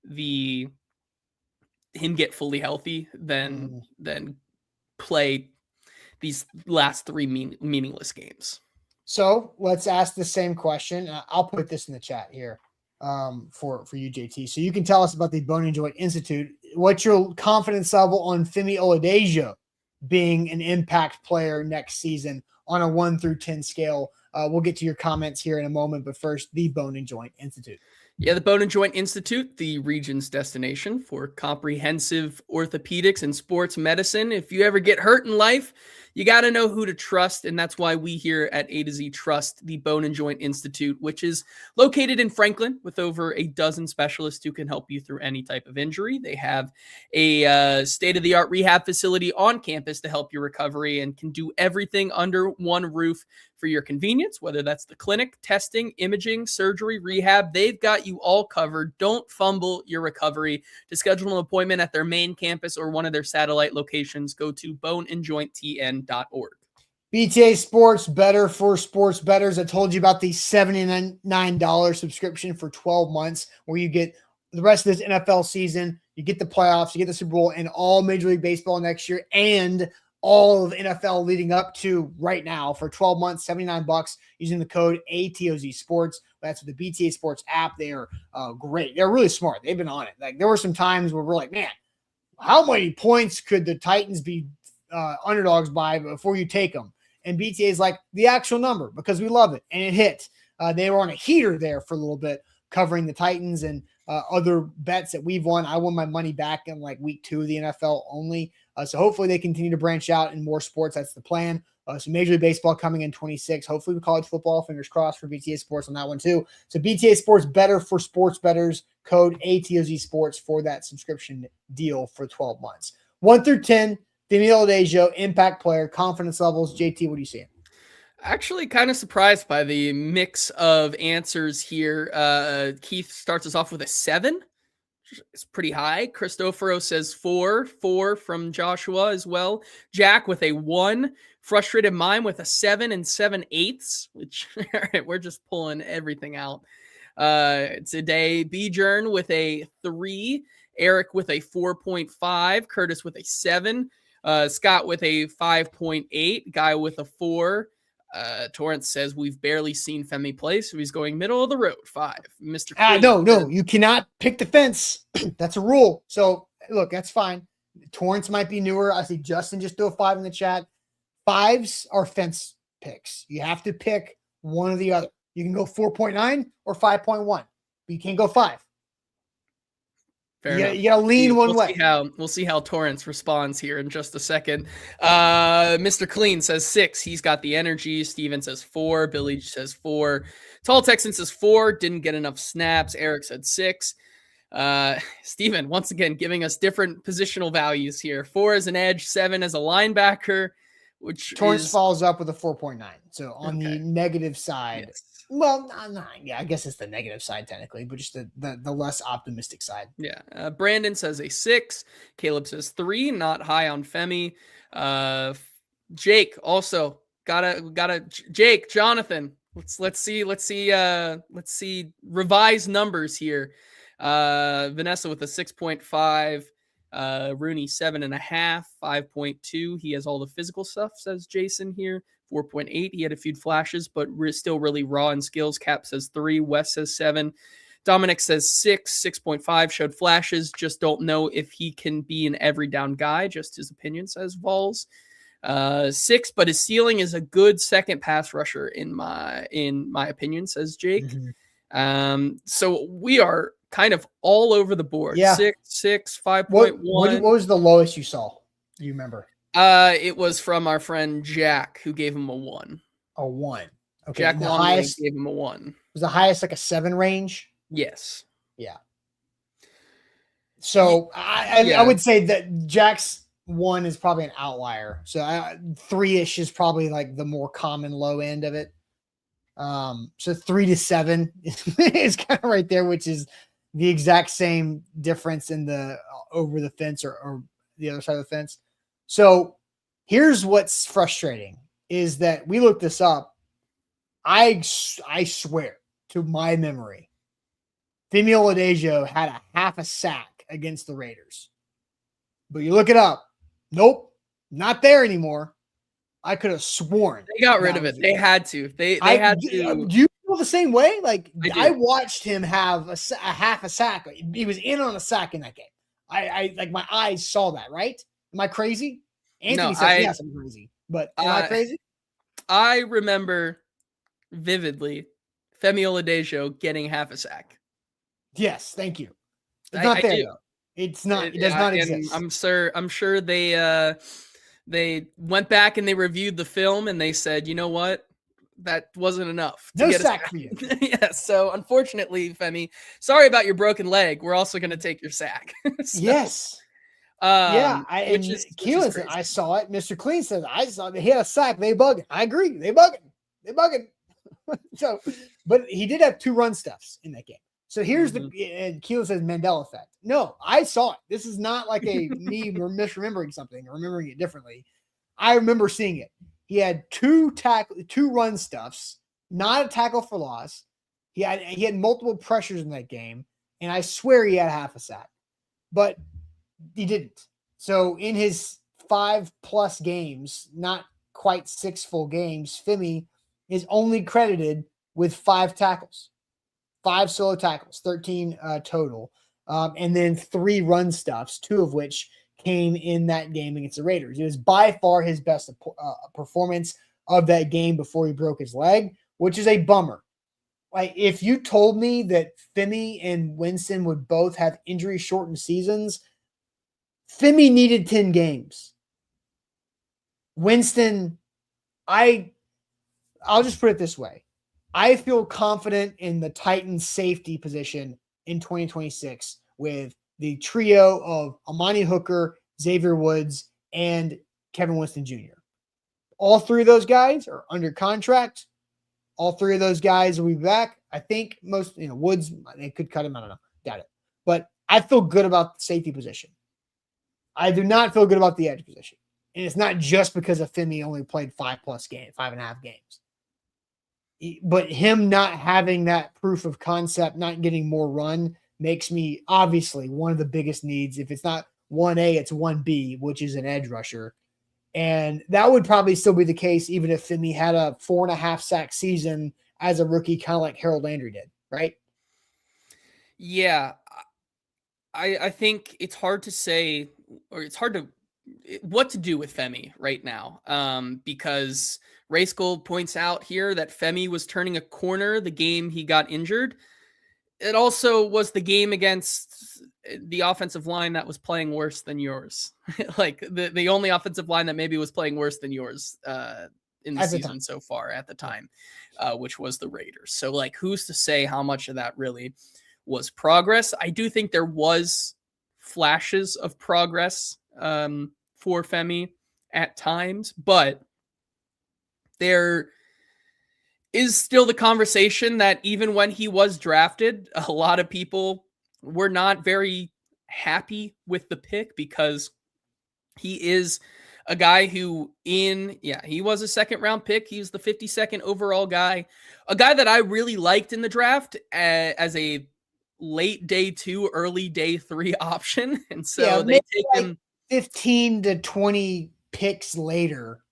him get fully healthy than play these last three meaningless games. So let's ask the same question. I'll put this in the chat here for you, JT. So you can tell us about the Bone and Joint Institute. What's your confidence level on Femi Oladejo being an impact player next season on a 1 through 10 scale? We'll get to your comments here in a moment, but first, the Bone and Joint Institute. Yeah, the Bone and Joint Institute, the region's destination for comprehensive orthopedics and sports medicine. If you ever get hurt in life, you got to know who to trust, and that's why we here at A to Z trust the Bone and Joint Institute, which is located in Franklin with over a dozen specialists who can help you through any type of injury. They have a state-of-the-art rehab facility on campus to help your recovery and can do everything under one roof for your convenience, whether that's the clinic, testing, imaging, surgery, rehab. They've got you all covered. Don't fumble your recovery. To schedule an appointment at their main campus or one of their satellite locations, go to boneandjointtn.org. BTA Sports, better for sports bettors. I told you about the $79 subscription for 12 months where you get the rest of this NFL season, you get the playoffs, you get the Super Bowl, and all Major League Baseball next year, and all of NFL leading up to right now for 12 months, $79 using the code AtoZSports. That's with the BTA Sports app. They are great. They're really smart. They've been on it. Like there were some times where we're like, man, how many points could the Titans be underdogs by before you take them? And BTA is like the actual number because we love it. And it hit. They were on a heater there for a little bit covering the Titans and other bets that we've won. I won my money back in like week 2 of the NFL only. So hopefully they continue to branch out in more sports. That's the plan. So Major League Baseball coming in 26. Hopefully with college football, fingers crossed for BTA Sports on that one too. So BTA Sports, better for sports bettors, code AtoZSports for that subscription deal for 12 months. 1 through 10, Femi Oladejo, impact player, confidence levels. JT, what are you seeing? Actually kind of surprised by the mix of answers here. Keith starts us off with a 7. It's pretty high. Cristoforo says 4 from Joshua as well. Jack with a 1. Frustrated Mime with a 7 and 7/8, which all right, we're just pulling everything out. Today, Bjorn with a 3. Eric with a 4.5. Curtis with a 7. Scott with a 5.8. Guy with a 4. Torrance says we've barely seen Femi play, so he's going middle of the road. 5. Mr. No, you cannot pick the fence. That's a rule. So look, that's fine. Torrance might be newer. I see Justin just do a 5 in the chat. 5s are fence picks. You have to pick one or the other. You can go 4.9 or 5.1, but you can't go 5. You gotta lean one way. We'll see how Torrance responds here in just a second. Mr. Clean says 6. He's got the energy. Steven says 4. Billy says 4. Tall Texan says 4. Didn't get enough snaps. Eric said 6. Steven, once again, giving us different positional values here. 4 as an edge, 7 as a linebacker, which Torrance follows up with a 4.9. So on the negative side. Yes. Well, I guess it's the negative side technically, but just the less optimistic side. Yeah. Brandon says a 6. Caleb says 3, not high on Femi. Jake also gotta Jake, Jonathan. Let's see revised numbers here. Vanessa with a 6.5, Rooney 7.5, 5.2. He has all the physical stuff, says Jason here. 4.8. He had a few flashes, but still really raw in skills. Cap says 3. Wes says 7. Dominic says 6. 6.5 showed flashes. Just don't know if he can be an every down guy. Just his opinion, says Vols. 6, but his ceiling is a good second pass rusher in my opinion, says Jake. Mm-hmm. So we are kind of all over the board. Yeah. 6, 5.1. What was the lowest you saw? Do you remember? It was from our friend Jack, who gave him a 1. A 1. Okay. Jack Longley gave him a 1. Was the highest like a 7 range? Yes. Yeah. So I would say that Jack's 1 is probably an outlier. So 3-ish is probably like the more common low end of it. So 3 to 7 is kind of right there, which is the exact same difference in the over the fence or the other side of the fence. So here's what's frustrating is that we looked this up. I swear to my memory, Femi Oladejo had a half a sack against the Raiders. But you look it up. Nope, not there anymore. I could have sworn they got rid of it. They had to. They had to. Do you feel the same way? Like I watched him have a half a sack. He was in on a sack in that game. I like my eyes saw that. Right? Am I crazy? Anthony says yes, I'm crazy. But am I crazy? I remember vividly Femi Oladejo getting half a sack. Yes, thank you. It's not there though. It's not. It does not exist. I'm sure they went back and they reviewed the film and they said, you know what, that wasn't enough. No sack for you. Yeah. So unfortunately, Femi, sorry about your broken leg. We're also going to take your sack. Yes. Yeah. Keelan said, I saw it. Mr. Clean said, I saw it. He had a sack. They bugging. I agree. They bugging. So, but he did have 2 run stuffs in that game. So here's and Keelan says Mandela effect. No, I saw it. This is not like a me misremembering something or remembering it differently. I remember seeing it. He had 2 run stuffs, not a tackle for loss. He had multiple pressures in that game, and I swear he had half a sack, but he didn't. So in his 5+ games, not quite 6 full games, Femi is only credited with 5 tackles. 5 solo tackles, 13 total, and then 3 run stuffs, 2 of which came in that game against the Raiders. It was by far his best performance of that game before he broke his leg, which is a bummer. Like if you told me that Femi and Winston would both have injury-shortened seasons, Femi needed 10 games. Winston, I'll just put it this way. I feel confident in the Titans safety position in 2026 with the trio of Amani Hooker, Xavier Woods, and Kevin Winston Jr. All 3 of those guys are under contract. All 3 of those guys will be back. I think most, Woods, they could cut him. I don't know. Doubt it. But I feel good about the safety position. I do not feel good about the edge position. And it's not just because of Femi only played 5+ games, 5.5 games. But him not having that proof of concept, not getting more run, makes me obviously one of the biggest needs. If it's not 1A, it's 1B, which is an edge rusher. And that would probably still be the case even if Femi had a 4.5 sack season as a rookie, kind of like Harold Landry did, right? Yeah. I think it's hard to say, or it's hard to what to do with Femi right now, because Race Gold points out here that Femi was turning a corner the game he got injured. It also was the game against the offensive line that was playing worse than yours. Like the only offensive line that maybe was playing worse than yours in the season so far at the time, which was the Raiders. So like, who's to say how much of that really was progress? I do think there was flashes of progress for Femi at times, but there is still the conversation that even when he was drafted, a lot of people were not very happy with the pick because he is a guy who he was a second round pick. He was the 52nd overall guy, a guy that I really liked in the draft as a late day 2, early day 3 option. And so they take him 15 to 20 picks later.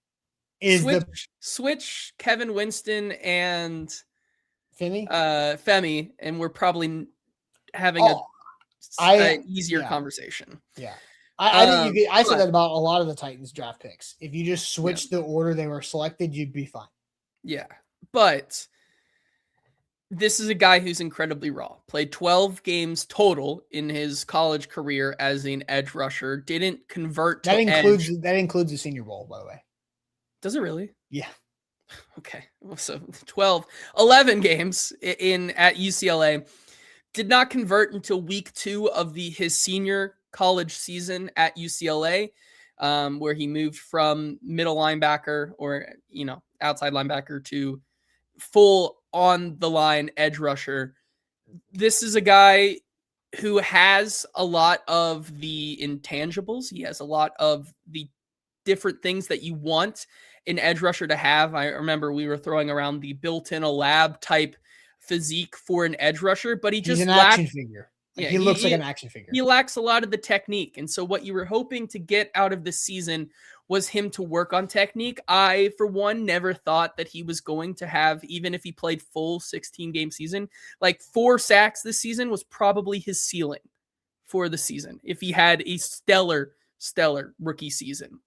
Switch Kevin Winston and Femi, and we're probably having an easier conversation. Yeah. I think I said that about a lot of the Titans draft picks. If you just switch the order they were selected, you'd be fine. Yeah. But this is a guy who's incredibly raw. Played 12 games total in his college career as an edge rusher. Didn't convert to edge. That includes the Senior Bowl, by the way. Does it really? Yeah. Okay. So 11 games at UCLA. Did not convert until week 2 of his senior college season at UCLA, where he moved from middle linebacker or, outside linebacker to full on the line edge rusher. This is a guy who has a lot of the intangibles. He has a lot of the different things that you want an edge rusher to have. I remember we were throwing around the built-in a lab type physique for an edge rusher, but he's an action figure. He looks like an action figure. He lacks a lot of the technique. And so what you were hoping to get out of this season was him to work on technique. I, for one, never thought that he was going to have, even if he played full 16-game season, like 4 sacks this season was probably his ceiling for the season. If he had a stellar rookie season.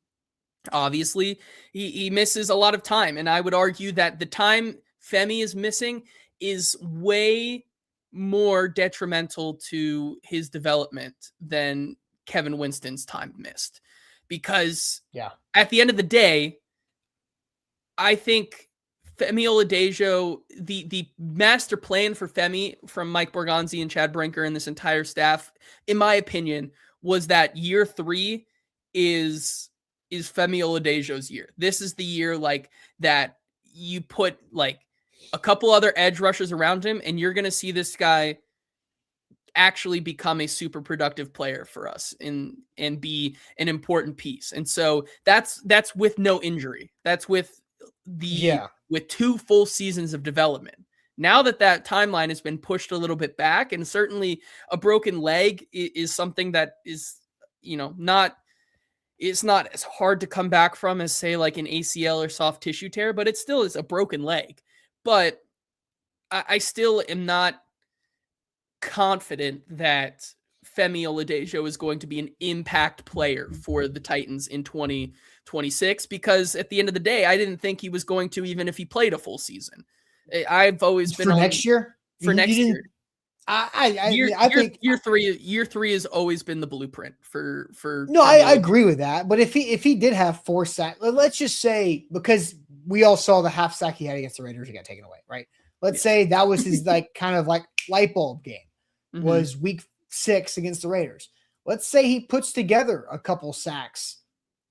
Obviously, he misses a lot of time. And I would argue that the time Femi is missing is way more detrimental to his development than Kevin Winston's time missed. Because at the end of the day, I think Femi Oladejo, the master plan for Femi from Mike Borgonzi and Chad Brinker and this entire staff, in my opinion, was that year 3 is Femi Oladejo's year. This is the year that you put a couple other edge rushers around him, and you're going to see this guy actually become a super productive player for us and be an important piece. And so that's with no injury. That's with with 2 full seasons of development. Now that timeline has been pushed a little bit back, and certainly a broken leg is something that is, it's not as hard to come back from as, say, like an ACL or soft tissue tear, but it still is a broken leg. But I still am not confident that Femi Oladejo is going to be an impact player for the Titans in 2026, because at the end of the day, I didn't think he was going to, even if he played a full season. I've always been for next year. For next year. I think year three has always been the blueprint for. No, I agree with that. But if he did have 4 sacks, let's just say, because we all saw the half sack he had against the Raiders, he got taken away, right? Let's say that was his kind of light bulb game. Was week 6 against the Raiders. Let's say he puts together a couple sacks.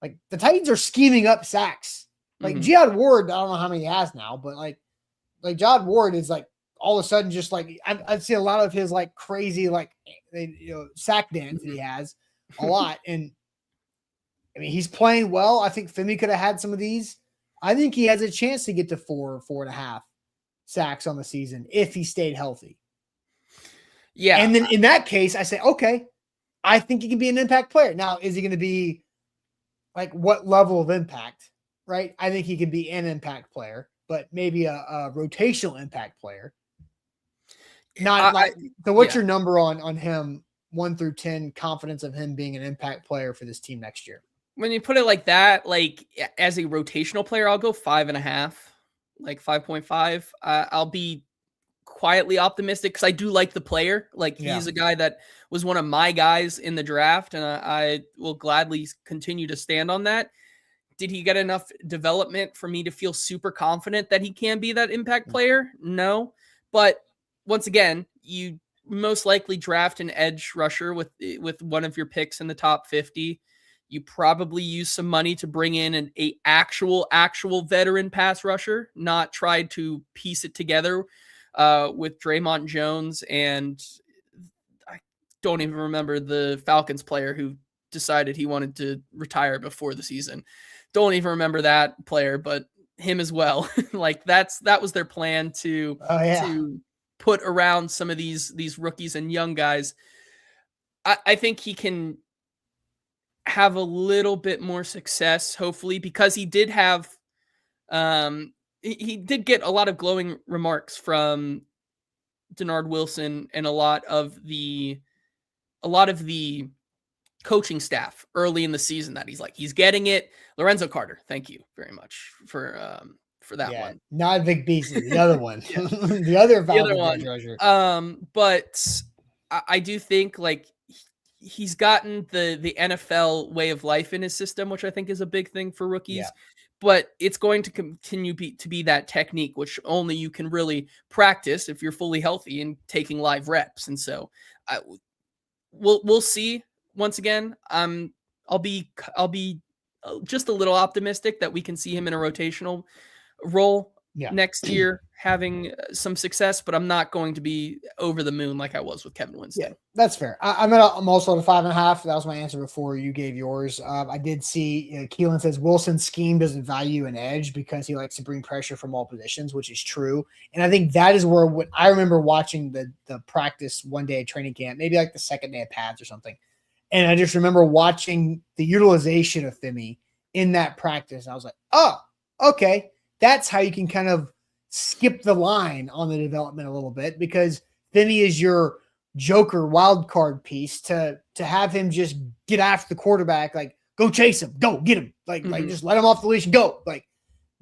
The Titans are scheming up sacks. Jihad Ward, I don't know how many he has now, but Jihad Ward is all of a sudden just I've seen a lot of his crazy sack dance that he has a lot. And I mean, he's playing well. I think Femi could have had some of these. I think he has a chance to get to 4.5 sacks on the season if he stayed healthy. Yeah. And then in that case, I say, okay, I think he can be an impact player. Now, is he going to be what level of impact, right? I think he can be an impact player, but maybe a rotational impact player. Not so what's your number on him, 1 through 10, confidence of him being an impact player for this team next year? When you put it like that, as a rotational player, I'll go 5.5, 5.5. I'll be quietly optimistic because I do like the player. He's a guy that was one of my guys in the draft, and I will gladly continue to stand on that. Did he get enough development for me to feel super confident that he can be that impact player? No. But once again, you most likely draft an edge rusher with one of your picks in the top 50. You probably use some money to bring in an actual veteran pass rusher, not try to piece it together with Draymond Jones, and I don't even remember the Falcons player who decided he wanted to retire before the season. Don't even remember that player, but him as well. Like that was their plan to put around some of these rookies and young guys. I think he can have a little bit more success, hopefully, because he did have he did get a lot of glowing remarks from Denard Wilson and a lot of the coaching staff early in the season that he's getting it. Lorenzo Carter, thank you very much for that one. Not Vic Beasley, the other one. the other one. Treasure. But I do think like he's gotten the NFL way of life in his system, which I think is a big thing for rookies. Yeah. But it's going to continue to be that technique, which only you can really practice if you're fully healthy and taking live reps. And so we'll see. Once again, I'll be just a little optimistic that we can see him in a rotational role next year, having some success, but I'm not going to be over the moon like I was with Kevin Winston. Yeah, that's fair. I'm also at a 5.5. That was my answer before you gave yours. I did see Keelan says Wilson's scheme doesn't value an edge because he likes to bring pressure from all positions, which is true. And I think that is where I remember watching the practice one day at training camp, maybe like the second day of pads or something. And I just remember watching the utilization of Femi in that practice. I was like, oh, okay. That's how you can kind of skip the line on the development a little bit, because Femi is your joker wild card piece to have him just get after the quarterback, like go chase him, go get him, like just let him off the leash and go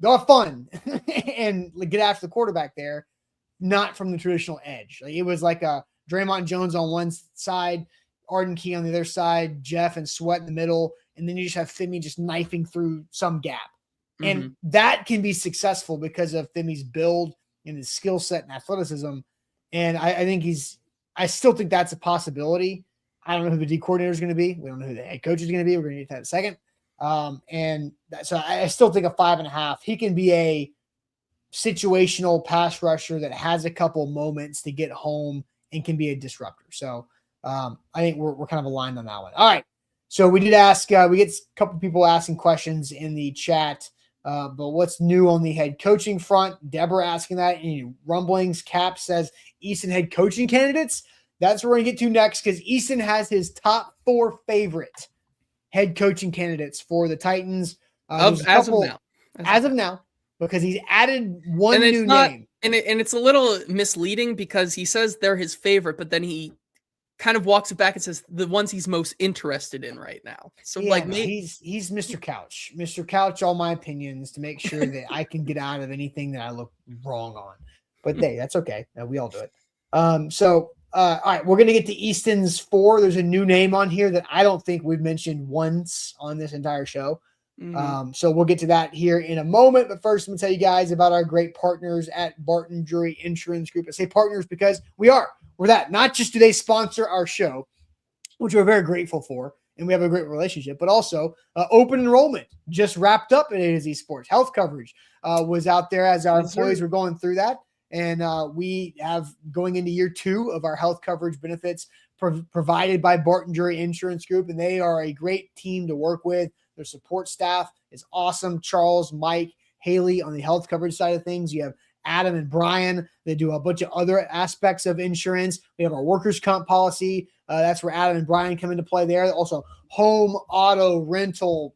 have fun and get after the quarterback there, not from the traditional edge. Like it was like a Draymond Jones on one side, Arden Key on the other side, Jeff and Sweat in the middle, and then you just have Femi just knifing through some gap. And that can be successful because of Femi's build and his skill set and athleticism. And I still think that's a possibility. I don't know who the D coordinator is going to be. We don't know who the head coach is going to be. We're going to get that in a second. So I still think a 5.5. He can be a situational pass rusher that has a couple moments to get home and can be a disruptor. So I think we're kind of aligned on that one. All right. So we did ask, we get a couple people asking questions in the chat. But what's new on the head coaching front? Deborah asking that. Any rumblings? Cap says Easton head coaching candidates. That's what we're going to get to next, because Easton has his top 4 favorite head coaching candidates for the Titans. As of now, because he's added one new name. And it's a little misleading because he says they're his favorite, but then he kind of walks it back and says the ones he's most interested in right now. So maybe he's Mr. Couch. Mr. Couch, all my opinions to make sure that I can get out of anything that I look wrong on. But hey, that's okay. We all do it. All right, we're gonna get to Easton's 4. There's a new name on here that I don't think we've mentioned once on this entire show. So we'll get to that here in a moment. But first, I'm gonna tell you guys about our great partners at Barton Drury Insurance Group. I say partners because we're that. Not just do they sponsor our show, which we're very grateful for, and we have a great relationship, but also open enrollment just wrapped up at AtoZSports. Health coverage was out there as our employees were going through that. And we have going into year 2 of our health coverage benefits provided by Barton Drury Insurance Group. And they are a great team to work with. Their support staff is awesome. Charles, Mike, Haley on the health coverage side of things. You have Adam and Brian. They do a bunch of other aspects of insurance. We have our workers' comp policy. That's where Adam and Brian come into play there. Also home, auto, rental,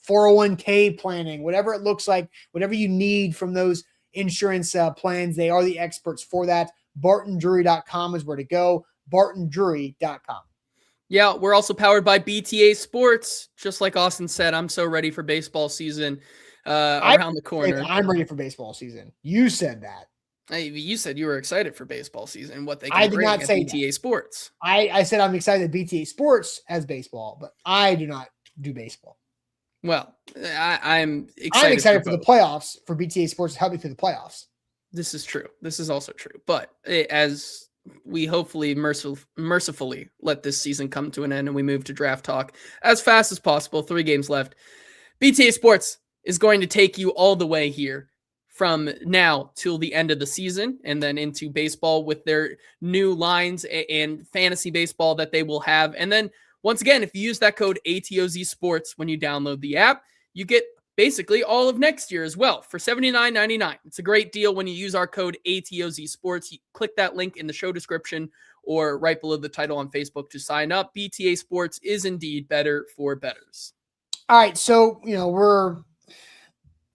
401k planning, whatever it looks like, whatever you need from those insurance plans. They are the experts for that. BartonDrury.com is where to go. BartonDrury.com. Yeah, we're also powered by BTA Sports. Just like Austin said, I'm so ready for baseball season around the corner. I'm ready for baseball season. You said that. You said you were excited for baseball season. What they can I did bring not at say BTA that. Sports. I said I'm excited that BTA Sports has baseball, but I do not do baseball. Well, I'm excited. I'm excited for the playoffs, for BTA Sports to help me through the playoffs. This is true. This is also true. But as we hopefully mercifully let this season come to an end and we move to draft talk as fast as possible, 3 games left, BTA Sports is going to take you all the way here from now till the end of the season and then into baseball with their new lines and fantasy baseball that they will have. And then Once again, if you use that code AtoZSports when you download the app, you get basically all of next year as well for $79.99. It's a great deal when you use our code AtoZSports. You click that link in the show description or right below the title on Facebook to sign up. BTA Sports is indeed better for bettors. All right, so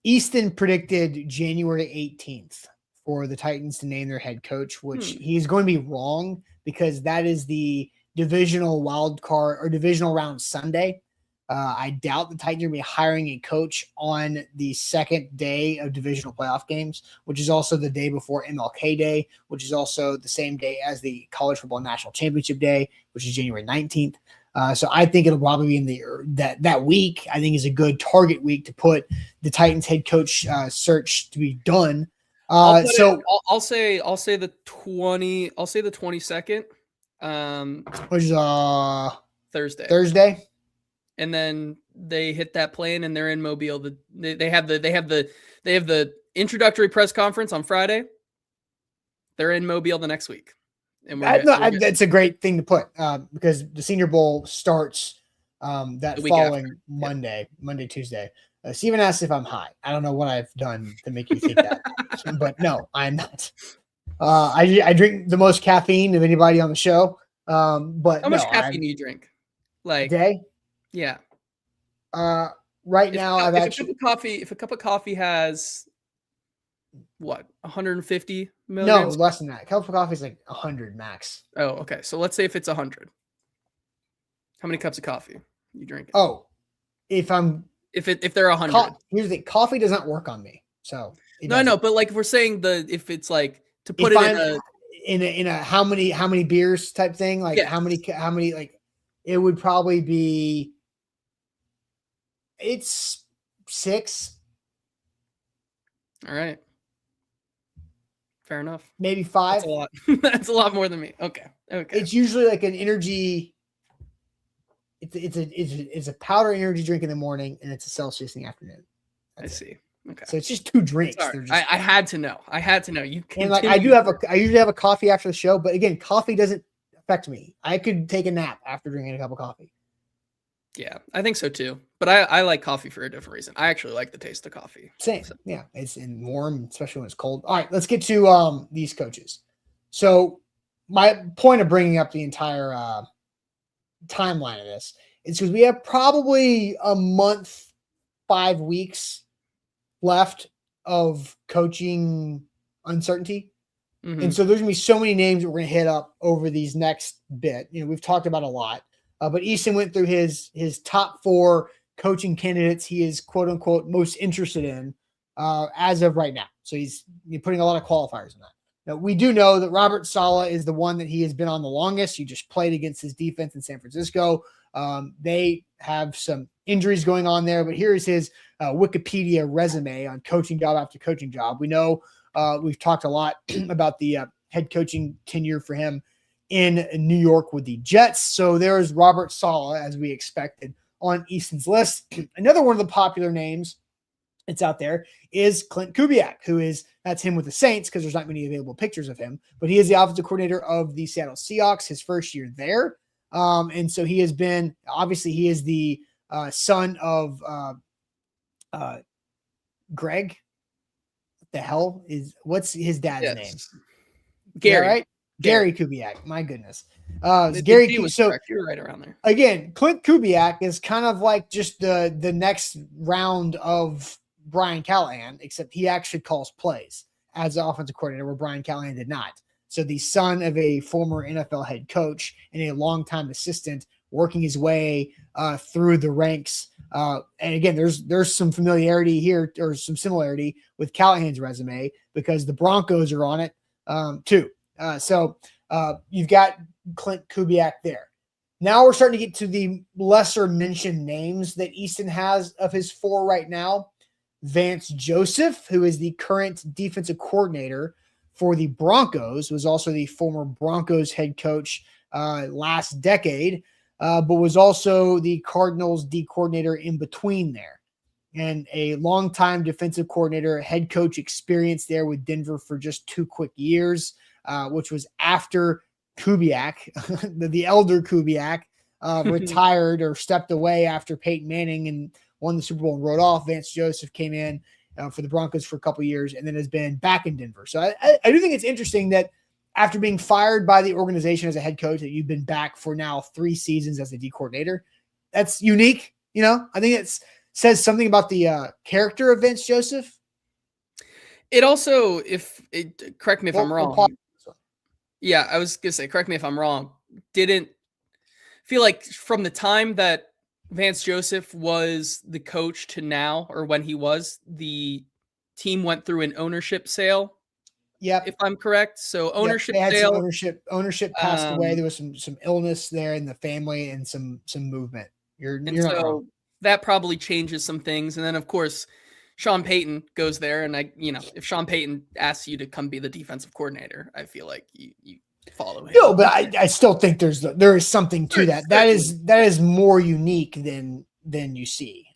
Easton predicted January 18th for the Titans to name their head coach, which he's going to be wrong because that is the divisional wild card or divisional round Sunday. I doubt the Titans are going to be hiring a coach on the second day of divisional playoff games, which is also the day before MLK Day, which is also the same day as the College Football National Championship Day, which is January 19th. So I think it'll probably be in that week. I think is a good target week to put the Titans head coach search to be done. I'll say the 22nd. Which is Thursday. And then they hit that plane and they're in Mobile. They have the introductory press conference on Friday. They're in Mobile the next week. And that's a great thing to put because the Senior Bowl starts that following after. Monday, Tuesday. Steven asks if I'm high. I don't know what I've done to make you think that, but no, I'm not. I drink the most caffeine of anybody on the show. But how much caffeine do you drink? Like a day? Yeah. Right now, I've actually if a cup of coffee has what 150 milligrams? No, less than that. A cup of coffee is like 100 max. Oh, okay. So let's say if it's 100. How many cups of coffee you drink? Oh, if they're 100. Here's the thing, coffee does not work on me. So no, I know, but like if we're saying if it's like to put it in a how many beers type thing, like how many like it would probably be. It's 6. All right. Fair enough. Maybe 5. That's a lot. That's a lot more than me. Okay. It's usually like an energy. It's a powder energy drink in the morning and it's a Celsius in the afternoon. I see. Okay. So it's just 2 drinks. I had to know. You and like I usually have a coffee after the show, but again, coffee doesn't affect me. I could take a nap after drinking a cup of coffee. Yeah, I think so too. But I like coffee for a different reason. I actually like the taste of coffee. Same. So. Yeah, it's warm, especially when it's cold. All right, let's get to these coaches. So my point of bringing up the entire timeline of this is because we have probably a month, 5 weeks left of coaching uncertainty. Mm-hmm. And so there's going to be so many names that we're going to hit up over these next bit. We've talked about a lot. But Easton went through his top 4 coaching candidates he is quote unquote most interested in as of right now. So he's putting a lot of qualifiers in that. Now we do know that Robert Saleh is the one that he has been on the longest. He just played against his defense in San Francisco. They have some injuries going on there, but here is his Wikipedia resume on coaching job after coaching job. We know we've talked a lot about the head coaching tenure for him in New York with the Jets. So there's Robert Saleh, as we expected, on Easton's list. Another one of the popular names that's out there is Clint Kubiak, that's him with the Saints because there's not many available pictures of him, but he is the offensive coordinator of the Seattle Seahawks, his first year there. And so he is the son of Greg. What the hell what's his dad's name? Gary. Yeah, right? Gary Kubiak, my goodness. Gary was correct. You're right around there. Again, Clint Kubiak is kind of like just the next round of Brian Callahan, except he actually calls plays as an offensive coordinator, where Brian Callahan did not. So the son of a former NFL head coach and a longtime assistant working his way through the ranks. And again, there's some familiarity here, or some similarity with Callahan's resume, because the Broncos are on it too. So you've got Clint Kubiak there. Now we're starting to get to the lesser mentioned names that Easton has of his 4 right now. Vance Joseph, who is the current defensive coordinator for the Broncos, was also the former Broncos head coach last decade, but was also the Cardinals D coordinator in between there. And a longtime defensive coordinator, head coach experience there with Denver for just 2 quick years, which was after Kubiak, the elder Kubiak, retired or stepped away after Peyton Manning and won the Super Bowl and rode off. Vance Joseph came in for the Broncos for a couple years and then has been back in Denver. So I do think it's interesting that after being fired by the organization as a head coach, that you've been back for now 3 seasons as a D coordinator. That's unique. I think it says something about the character of Vance Joseph. It also, correct me if I'm wrong. Yeah, I was going to say, correct me if I'm wrong. Didn't feel like from the time that Vance Joseph was the coach to now, or when he was, the team went through an ownership sale. Yep. If I'm correct. So ownership sale. Ownership passed away. There was some illness there in the family and some movement. You're not wrong. That probably changes some things. And then of course, Sean Payton goes there. And if Sean Payton asks you to come be the defensive coordinator, I feel like you follow him. No, but I still think there is something to that. That is more unique than you see.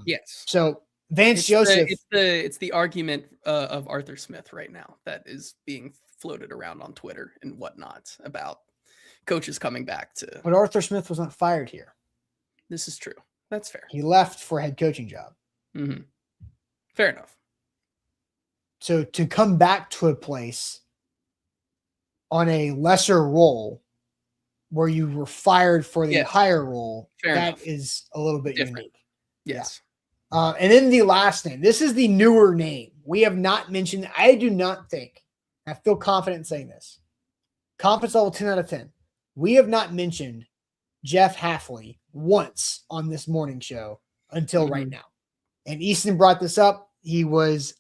Yes. So Vance Joseph. It's the argument of Arthur Smith right now that is being floated around on Twitter and whatnot about coaches coming back to. But Arthur Smith was not fired here. This is true. That's fair. He left for a head coaching job. Mm-hmm. Fair enough. So to come back to a place on a lesser role where you were fired for the higher role, that is a little bit unique. Yes. And then the last name. This is the newer name. We have not mentioned. I do not think. I feel confident in saying this. Confidence level 10 out of 10. We have not mentioned Jeff Hafley once on this morning show until right now. And Easton brought this up. He was.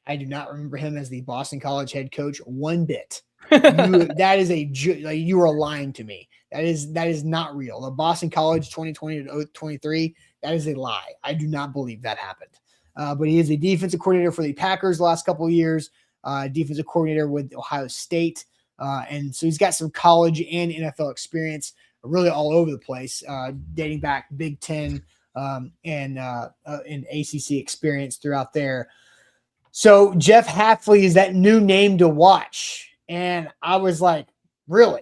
I do not remember him as the Boston College head coach one bit. You are lying to me. That is not real. The Boston College 2020 to 23. That is a lie. I do not believe that happened. But he is a defensive coordinator for the Packers the last couple of years, defensive coordinator with Ohio State. And so he's got some college and NFL experience really all over the place, dating back Big Ten and ACC experience throughout there. So Jeff Hafley is that new name to watch. And I was like, really?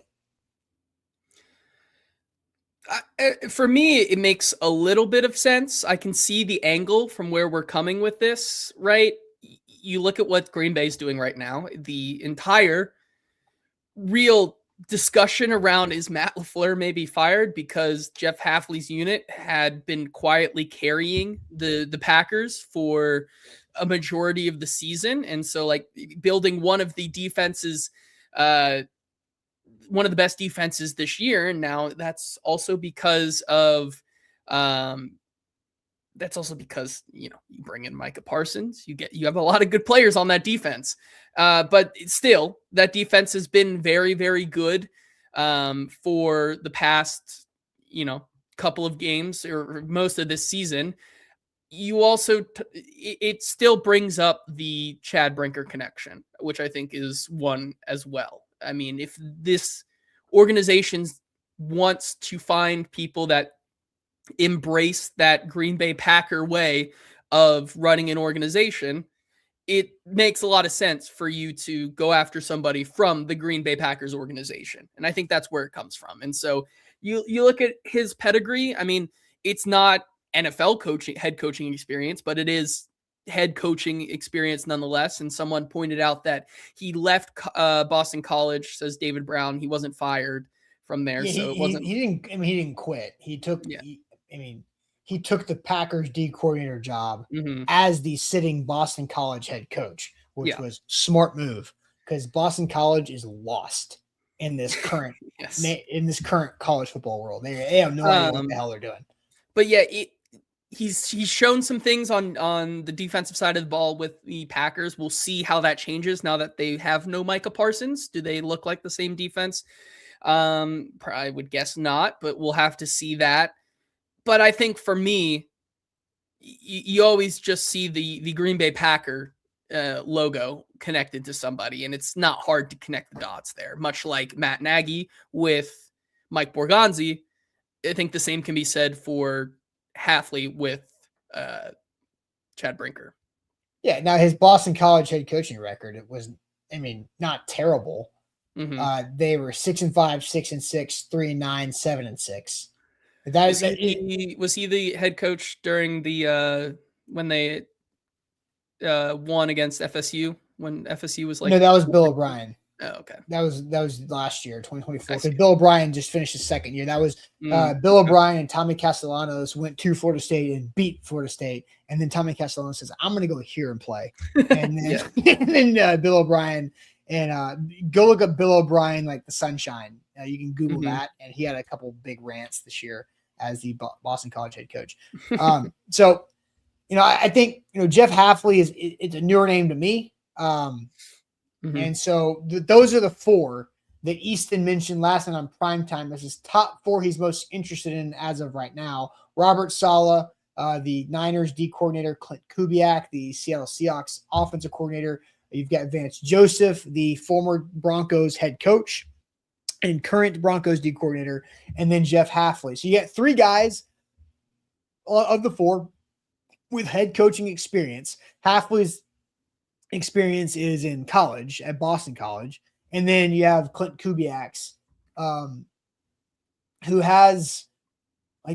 For me, it makes a little bit of sense. I can see the angle from where we're coming with this, right? You look at what Green Bay is doing right now. The entire real discussion around is Matt LaFleur may be fired because Jeff Hafley's unit had been quietly carrying the Packers for a majority of the season. And so like building one of the defenses, one of the best defenses this year. And now that's also because of, you bring in Micah Parsons, you have a lot of good players on that defense. But still that defense has been very, very good, for the past, couple of games or most of this season. You also, it still brings up the Chad Brinker connection, which I think is one as well. I mean, if this organization wants to find people that embrace that Green Bay Packer way of running an organization, it makes a lot of sense for you to go after somebody from the Green Bay Packers organization. And I think that's where it comes from. And so you look at his pedigree. I mean, it's not NFL head coaching experience, but it is head coaching experience nonetheless. And someone pointed out that he left Boston College, says David Brown. He wasn't fired from there. So it wasn't. He didn't quit. He took, he took the Packers D coordinator job as the sitting Boston College head coach, which was smart move because Boston College is lost in this current, in this current college football world. They have no idea what the hell they're doing. But yeah, he's shown some things on the defensive side of the ball with the Packers. We'll see how that changes now that they have no Micah Parsons. Do they look like the same defense? I would guess not, but we'll have to see that. But I think for me, you always just see the Green Bay Packer logo connected to somebody, and it's not hard to connect the dots there. Much like Matt Nagy with Mike Borgonzi, I think the same can be said for Hafley with Chad Brinker. Yeah, now his Boston College head coaching record, it was, not terrible. They were 6-5, 6-6, 3-9, 7-6. Was he the head coach during the when they won against FSU, when FSU was like? No, that was Bill O'Brien. Oh, okay. That was last year, 2024. Because Bill O'Brien just finished his second year. That was Bill O'Brien and Tommy Castellanos went to Florida State and beat Florida State. And then Tommy Castellanos says, "I'm going to go here and play." And then, and then Bill O'Brien and go look up Bill O'Brien, like the Sunshine. You can Google that. And he had a couple big rants this year as the Boston College head coach. So, I think, Jeff Hafley it's a newer name to me. And so those are the four that Easton mentioned last night on primetime as his top four he's most interested in as of right now. Robert Saleh, the Niners D coordinator, Clint Kubiak, the Seattle Seahawks offensive coordinator. You've got Vance Joseph, the former Broncos head coach and current Broncos D coordinator, and then Jeff Hafley. So you get three guys of the four with head coaching experience. Hafley's experience is in college at Boston College. And then you have Clint Kubiak's, who has,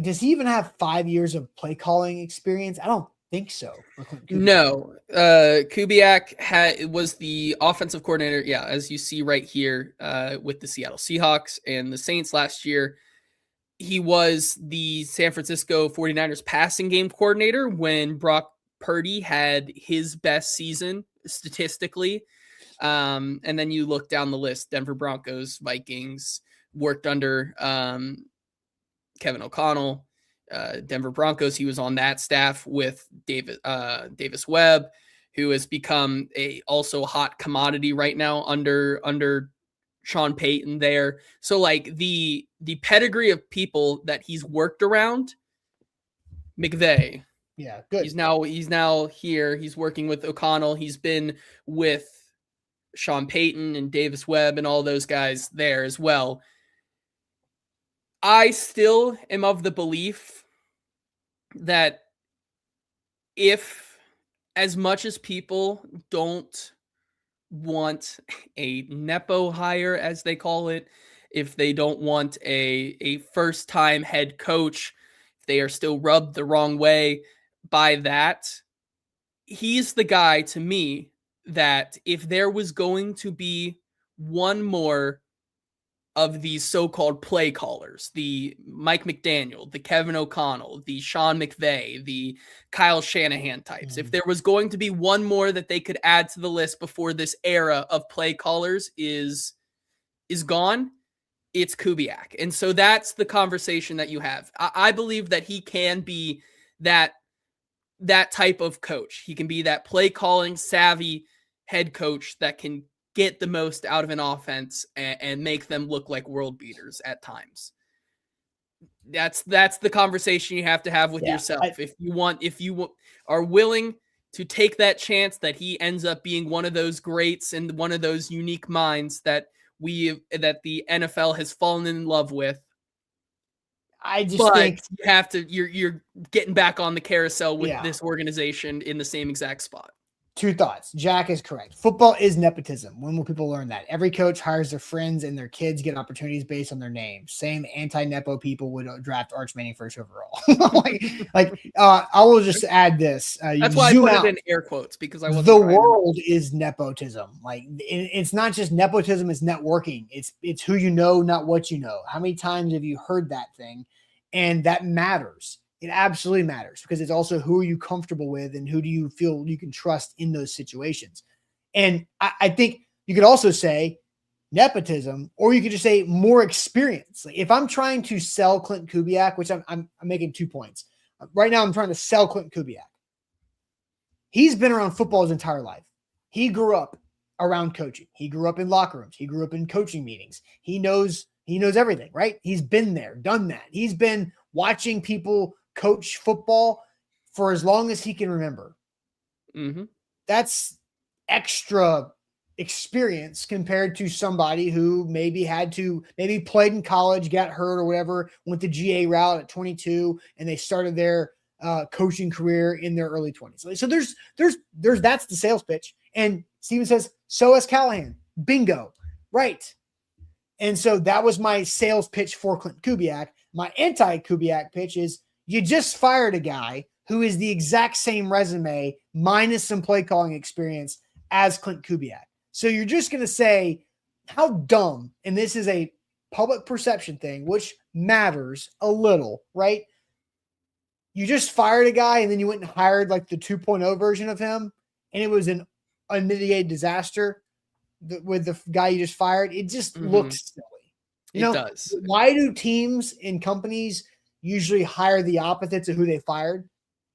does he even have 5 years of play calling experience? I don't think so. No. Kubiak was the offensive coordinator. Yeah. As you see right here with the Seattle Seahawks and the Saints last year. He was the San Francisco 49ers passing game coordinator when Brock Purdy had his best season statistically. And then you look down the list, Denver Broncos, Vikings, worked under Kevin O'Connell, Denver Broncos. He was on that staff with Davis Webb, who has become also hot commodity right now under Sean Payton there. So the pedigree of people that he's worked around, McVay. Yeah, good. He's now here. He's working with O'Connell. He's been with Sean Payton and Davis Webb and all those guys there as well. I still am of the belief that if, as much as people don't want a Nepo hire, as they call it, if they don't want a first-time head coach, if they are still rubbed the wrong way by that, he's the guy to me that if there was going to be one more of these so-called play callers, the Mike McDaniel, the Kevin O'Connell, the Sean McVay, the Kyle Shanahan types, if there was going to be one more that they could add to the list before this era of play callers is gone, it's Kubiak. And so that's the conversation that you have. I believe that he can be that type of coach. He can be that play calling savvy head coach that can get the most out of an offense and make them look like world beaters at times. That's the conversation you have to have with yourself. If you are willing to take that chance that he ends up being one of those greats and one of those unique minds that the NFL has fallen in love with. I just think you have to, you're getting back on the carousel with this organization in the same exact spot. Two thoughts. Jack is correct. Football is nepotism. When will people learn that? Every coach hires their friends and their kids get opportunities based on their names. Same anti-Nepo people would draft Arch Manning first overall. I will just add this. That's why I put it in air quotes, because the world is nepotism. It's not just nepotism, it's networking. It's who you know, not what you know. How many times have you heard that thing? And that matters. It absolutely matters, because it's also who are you comfortable with and who do you feel you can trust in those situations. And I think you could also say nepotism, or you could just say more experience. If I'm trying to sell Clint Kubiak, which I'm making 2 points. Right now I'm trying to sell Clint Kubiak. He's been around football his entire life. He grew up around coaching. He grew up in locker rooms. He grew up in coaching meetings. He knows everything, right? He's been there, done that. He's been watching people coach football for as long as he can remember. Mm-hmm. That's extra experience compared to somebody who maybe played in college, got hurt or whatever, went the GA route at 22, and they started their coaching career in their early 20s. So there's that's the sales pitch. And Steven says, so has Callahan. Bingo. Right. And so that was my sales pitch for Clint Kubiak. My anti-Kubiak pitch is you just fired a guy who is the exact same resume minus some play calling experience as Clint Kubiak. So you're just going to say how dumb, and this is a public perception thing, which matters a little, right? You just fired a guy and then you went and hired like the 2.0 version of him, and it was an unmitigated disaster with the guy you just fired. It just looks silly. It does. Why do teams and companies usually hire the opposites of who they fired?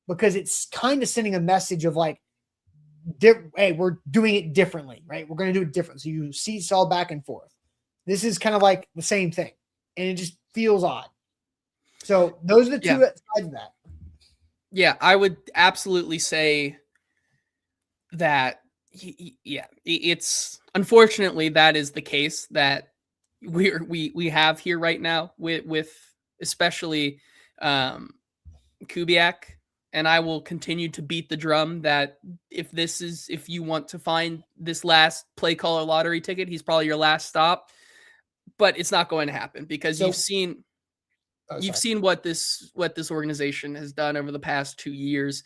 Because it's kind of sending a message of like, hey, we're doing it differently, right? We're going to do it different. So you seesaw back and forth. This is kind of like the same thing, and it just feels odd. So those are the two sides of that. Yeah, I would absolutely say that. Yeah, it's unfortunately that is the case that we have here right now with especially Kubiak. And I will continue to beat the drum that if you want to find this last play caller lottery ticket, he's probably your last stop. But it's not going to happen because you've seen what this organization has done over the past 2 years.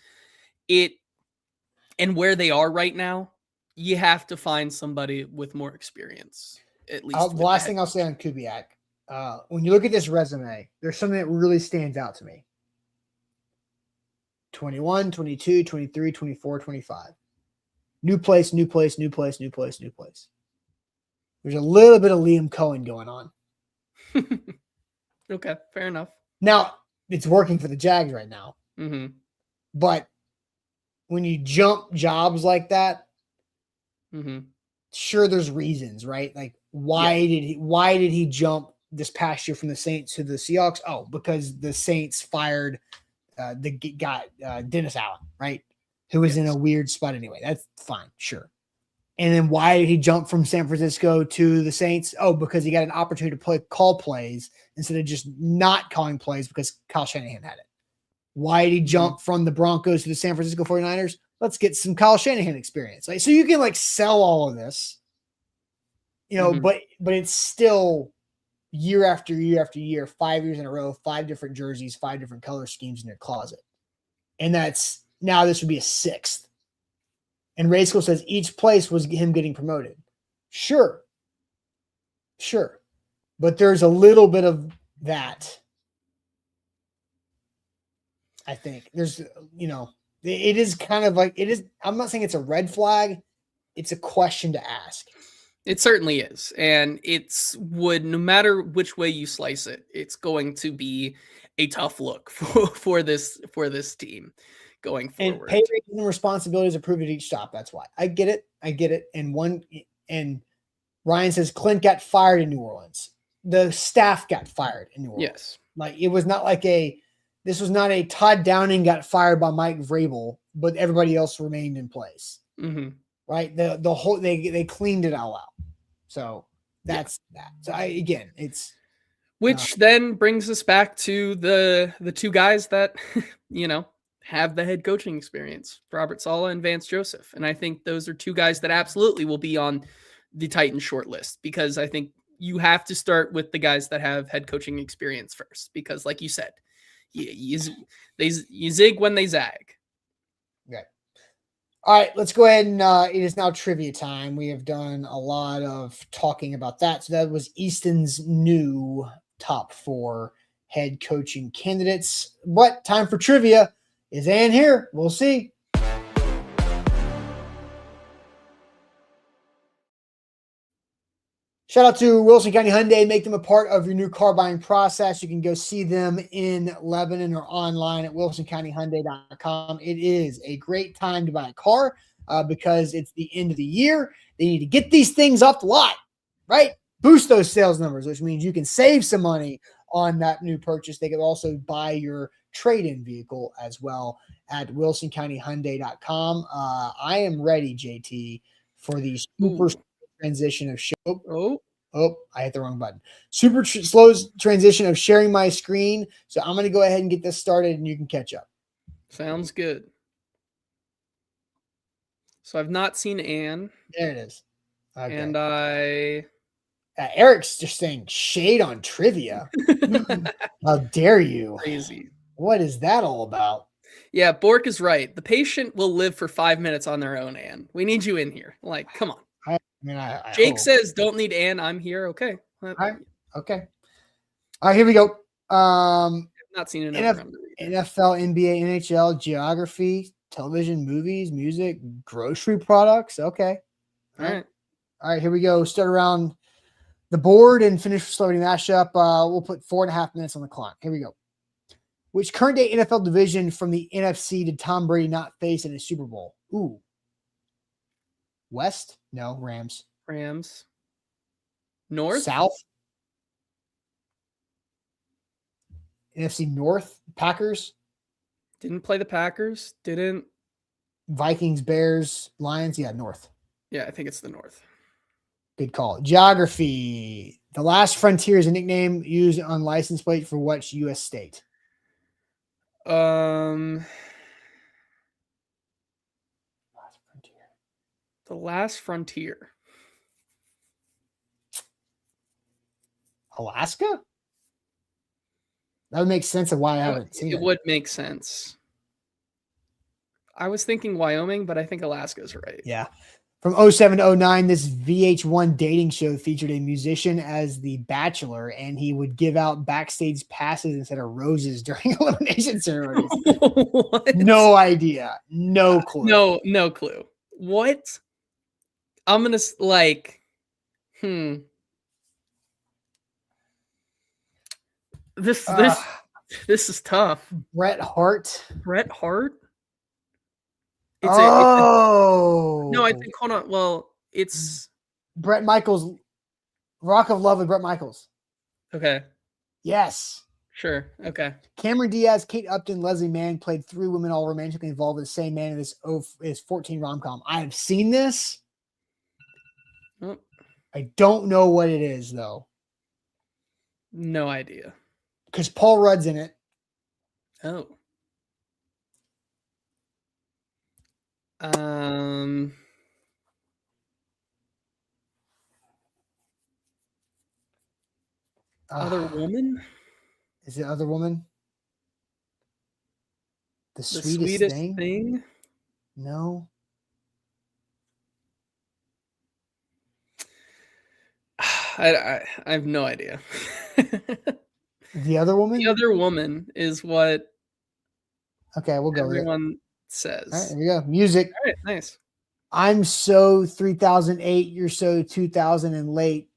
And where they are right now, you have to find somebody with more experience. At least the last thing I'll say on Kubiak, when you look at this resume, there's something that really stands out to me. 21, 22, 23, 24, 25. New place, new place, new place, new place, new place. There's a little bit of Liam Cohen going on. Okay, fair enough. Now, it's working for the Jags right now. Mm-hmm. But when you jump jobs like that, sure, there's reasons, right? Like, why did he jump this past year from the Saints to the Seahawks? Oh, because the Saints fired the guy, Dennis Allen, right? Who was in a weird spot anyway. That's fine, sure. And then why did he jump from San Francisco to the Saints? Oh, because he got an opportunity to call plays instead of just not calling plays because Kyle Shanahan had it. Why did he jump from the Broncos to the San Francisco 49ers? Let's get some Kyle Shanahan experience. Like, so you can like sell all of this, but it's still year after year after year, 5 years in a row, 5 different jerseys, 5 different color schemes in your closet. And that's now this would be a 6th. And Ray School says each place was him getting promoted. Sure. But there's a little bit of that. I think there's, it is kind of like, it is, I'm not saying it's a red flag. It's a question to ask. It certainly is. And no matter which way you slice it, it's going to be a tough look for this team going forward. And pay rates and responsibilities approved at each stop. That's why. I get it. And Ryan says Clint got fired in New Orleans. The staff got fired in New Orleans. Yes. Like, it was not like this was not a Todd Downing got fired by Mike Vrabel, but everybody else remained in place. Mm-hmm. Right. The whole, they cleaned it all out. So that's that. So it's. Which then brings us back to the two guys that, have the head coaching experience, Robert Saleh and Vance Joseph. And I think those are two guys that absolutely will be on the Titans short list, because I think you have to start with the guys that have head coaching experience first, because like you said, you zig when they zag. Okay. All right, let's go ahead and it is now trivia time. We have done a lot of talking about that. So that was Easton's new top 4 head coaching candidates. What time for trivia? Is Ann here? We'll see. Shout out to Wilson County Hyundai. Make them a part of your new car buying process. You can go see them in Lebanon or online at wilsoncountyhyundai.com. It is a great time to buy a car because it's the end of the year. They need to get these things off the lot, right? Boost those sales numbers, which means you can save some money on that new purchase. They can also buy your trade-in vehicle as well at wilsoncountyhyundai.com. I am ready, JT, for the super transition of show. Oh, I hit the wrong button. Super slow transition of sharing my screen. So I'm going to go ahead and get this started and you can catch up. Sounds good. So I've not seen Ann. There it is. Okay. And I Eric's just saying shade on trivia. How dare you? Crazy. What is that all about? Yeah, Bork is right. The patient will live for 5 minutes on their own, Anne. We need you in here. Like, come on. I Jake hope. says, don't need Anne. I'm here. Okay. All right. Okay. All right, here we go. I've not seen an over-under either. NFL, NBA, NHL, geography, television, movies, music, grocery products. Okay. All right. All right, here we go. Start around the board and finish with celebrity mashup. We'll put 4.5 minutes on the clock. Here we go. Which current day NFL division from the NFC did Tom Brady not face in a Super Bowl? Ooh. West? No, Rams. Rams. North? South? NFC North? Packers? Didn't play the Packers. Didn't. Vikings, Bears, Lions? Yeah, North. Yeah, I think it's the North. Good call. Geography. The Last Frontier is a nickname used on license plate for which U.S. state? The Last Frontier. Alaska? That would make sense of why I haven't seen it. It would make sense. I was thinking Wyoming, but I think Alaska is right. Yeah. From 07 to 09, this VH1 dating show featured a musician as the bachelor, and he would give out backstage passes instead of roses during elimination ceremonies. What? No idea. No clue. No clue. What? I'm going to like, This is tough. Bret Hart. Bret Hart? No, I think, hold on. Well, it's Bret Michaels. Rock of Love with Bret Michaels. okay. Yes. Sure. Okay. Cameron Diaz, Kate Upton, Leslie Mann played 3 women all romantically involved with the same man in this 14 rom-com. I have seen this. Oh. I don't know what it is, though. No idea. Because Paul Rudd's in it. Oh. Other woman? Is it Other Woman? The sweetest thing? No. I have no idea. The Other Woman? The Other Woman is what okay, we'll go with it. Everyone says. All right, here we go. Music. All right, nice. I'm so 3008, you're so 2000 and late.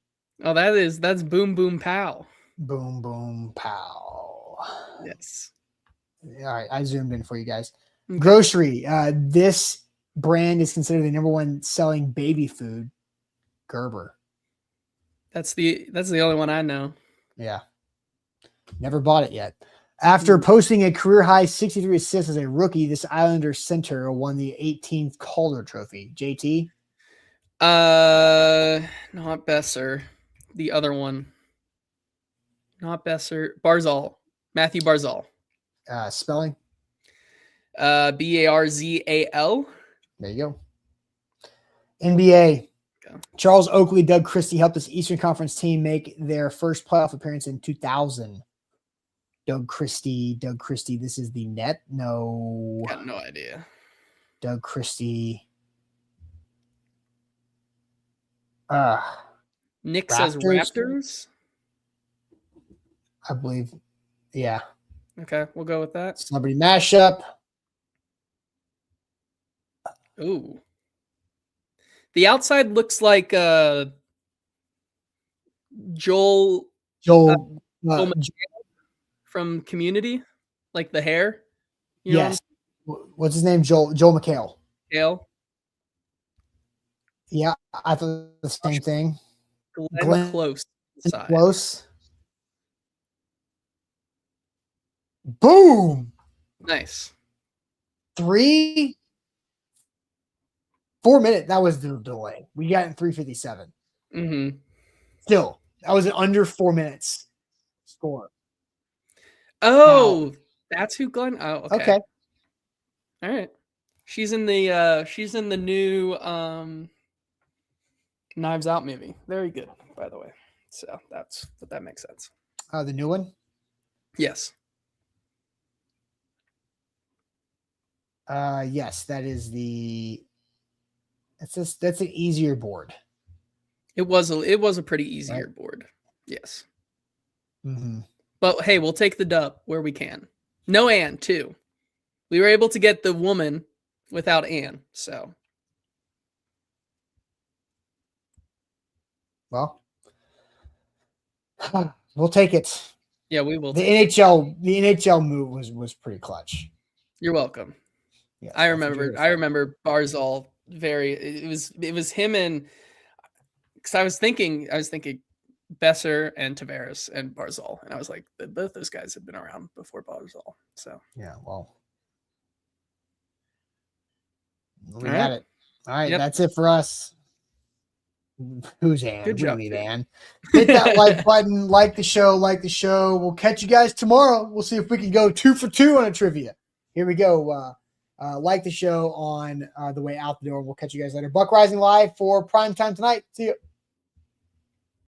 Oh, that's Boom Boom Pow. Boom Boom Pow. Yes. All right, I zoomed in for you guys. Okay. Grocery. This brand is considered the #1 selling baby food. Gerber. That's the only one I know. Yeah. Never bought it yet. After posting a career-high 63 assists as a rookie, this Islander center won the 18th Calder Trophy. JT? Not Besser. The other one. Not Besser. Barzal. Matthew Barzal. Spelling? Barzal. There you go. NBA. Go. Charles Oakley, Doug Christie helped this Eastern Conference team make their first playoff appearance in 2000. Doug Christie. This is the net. No. Got no idea. Doug Christie. Nick Raptors? says Raptors. I believe. Yeah. Okay, we'll go with that. Celebrity mashup. Ooh. The outside looks like Joel from Community, like the hair. You yes. What's his name? Joel McHale. Hale. Yeah, I thought the same thing. Glenn Close. Close. Boom. Nice. 4 minutes. That was the delay. We got in 3:57. Mm-hmm. Still, that was an under 4 minutes score. Oh, now, that's who Glenn. Oh, okay. All right. She's in the new Knives Out movie. Very good, by the way. So that makes sense. The new one? Yes. Yes, that is that's an easier board. It was a pretty easier board. Yes. Mm-hmm. But hey, we'll take the dub where we can. No Anne, too. We were able to get the woman without Anne, so. Well, we'll take it. Yeah, we will. The NHL move was pretty clutch. You're welcome. Yes, I remember Barzal it was him and because I was thinking Besser and Tavares and Barzal, and I was like, both those guys have been around before Barzal. So yeah, well, we got it. All right, that's it for us. Who's Ann? Good job, Ann. Hit that like button, like the show. We'll catch you guys tomorrow. We'll see if we can go 2 for 2 on a trivia. Here we go. Like the show on the way out the door. We'll catch you guys later. Buck Rising Live for prime time tonight. See you.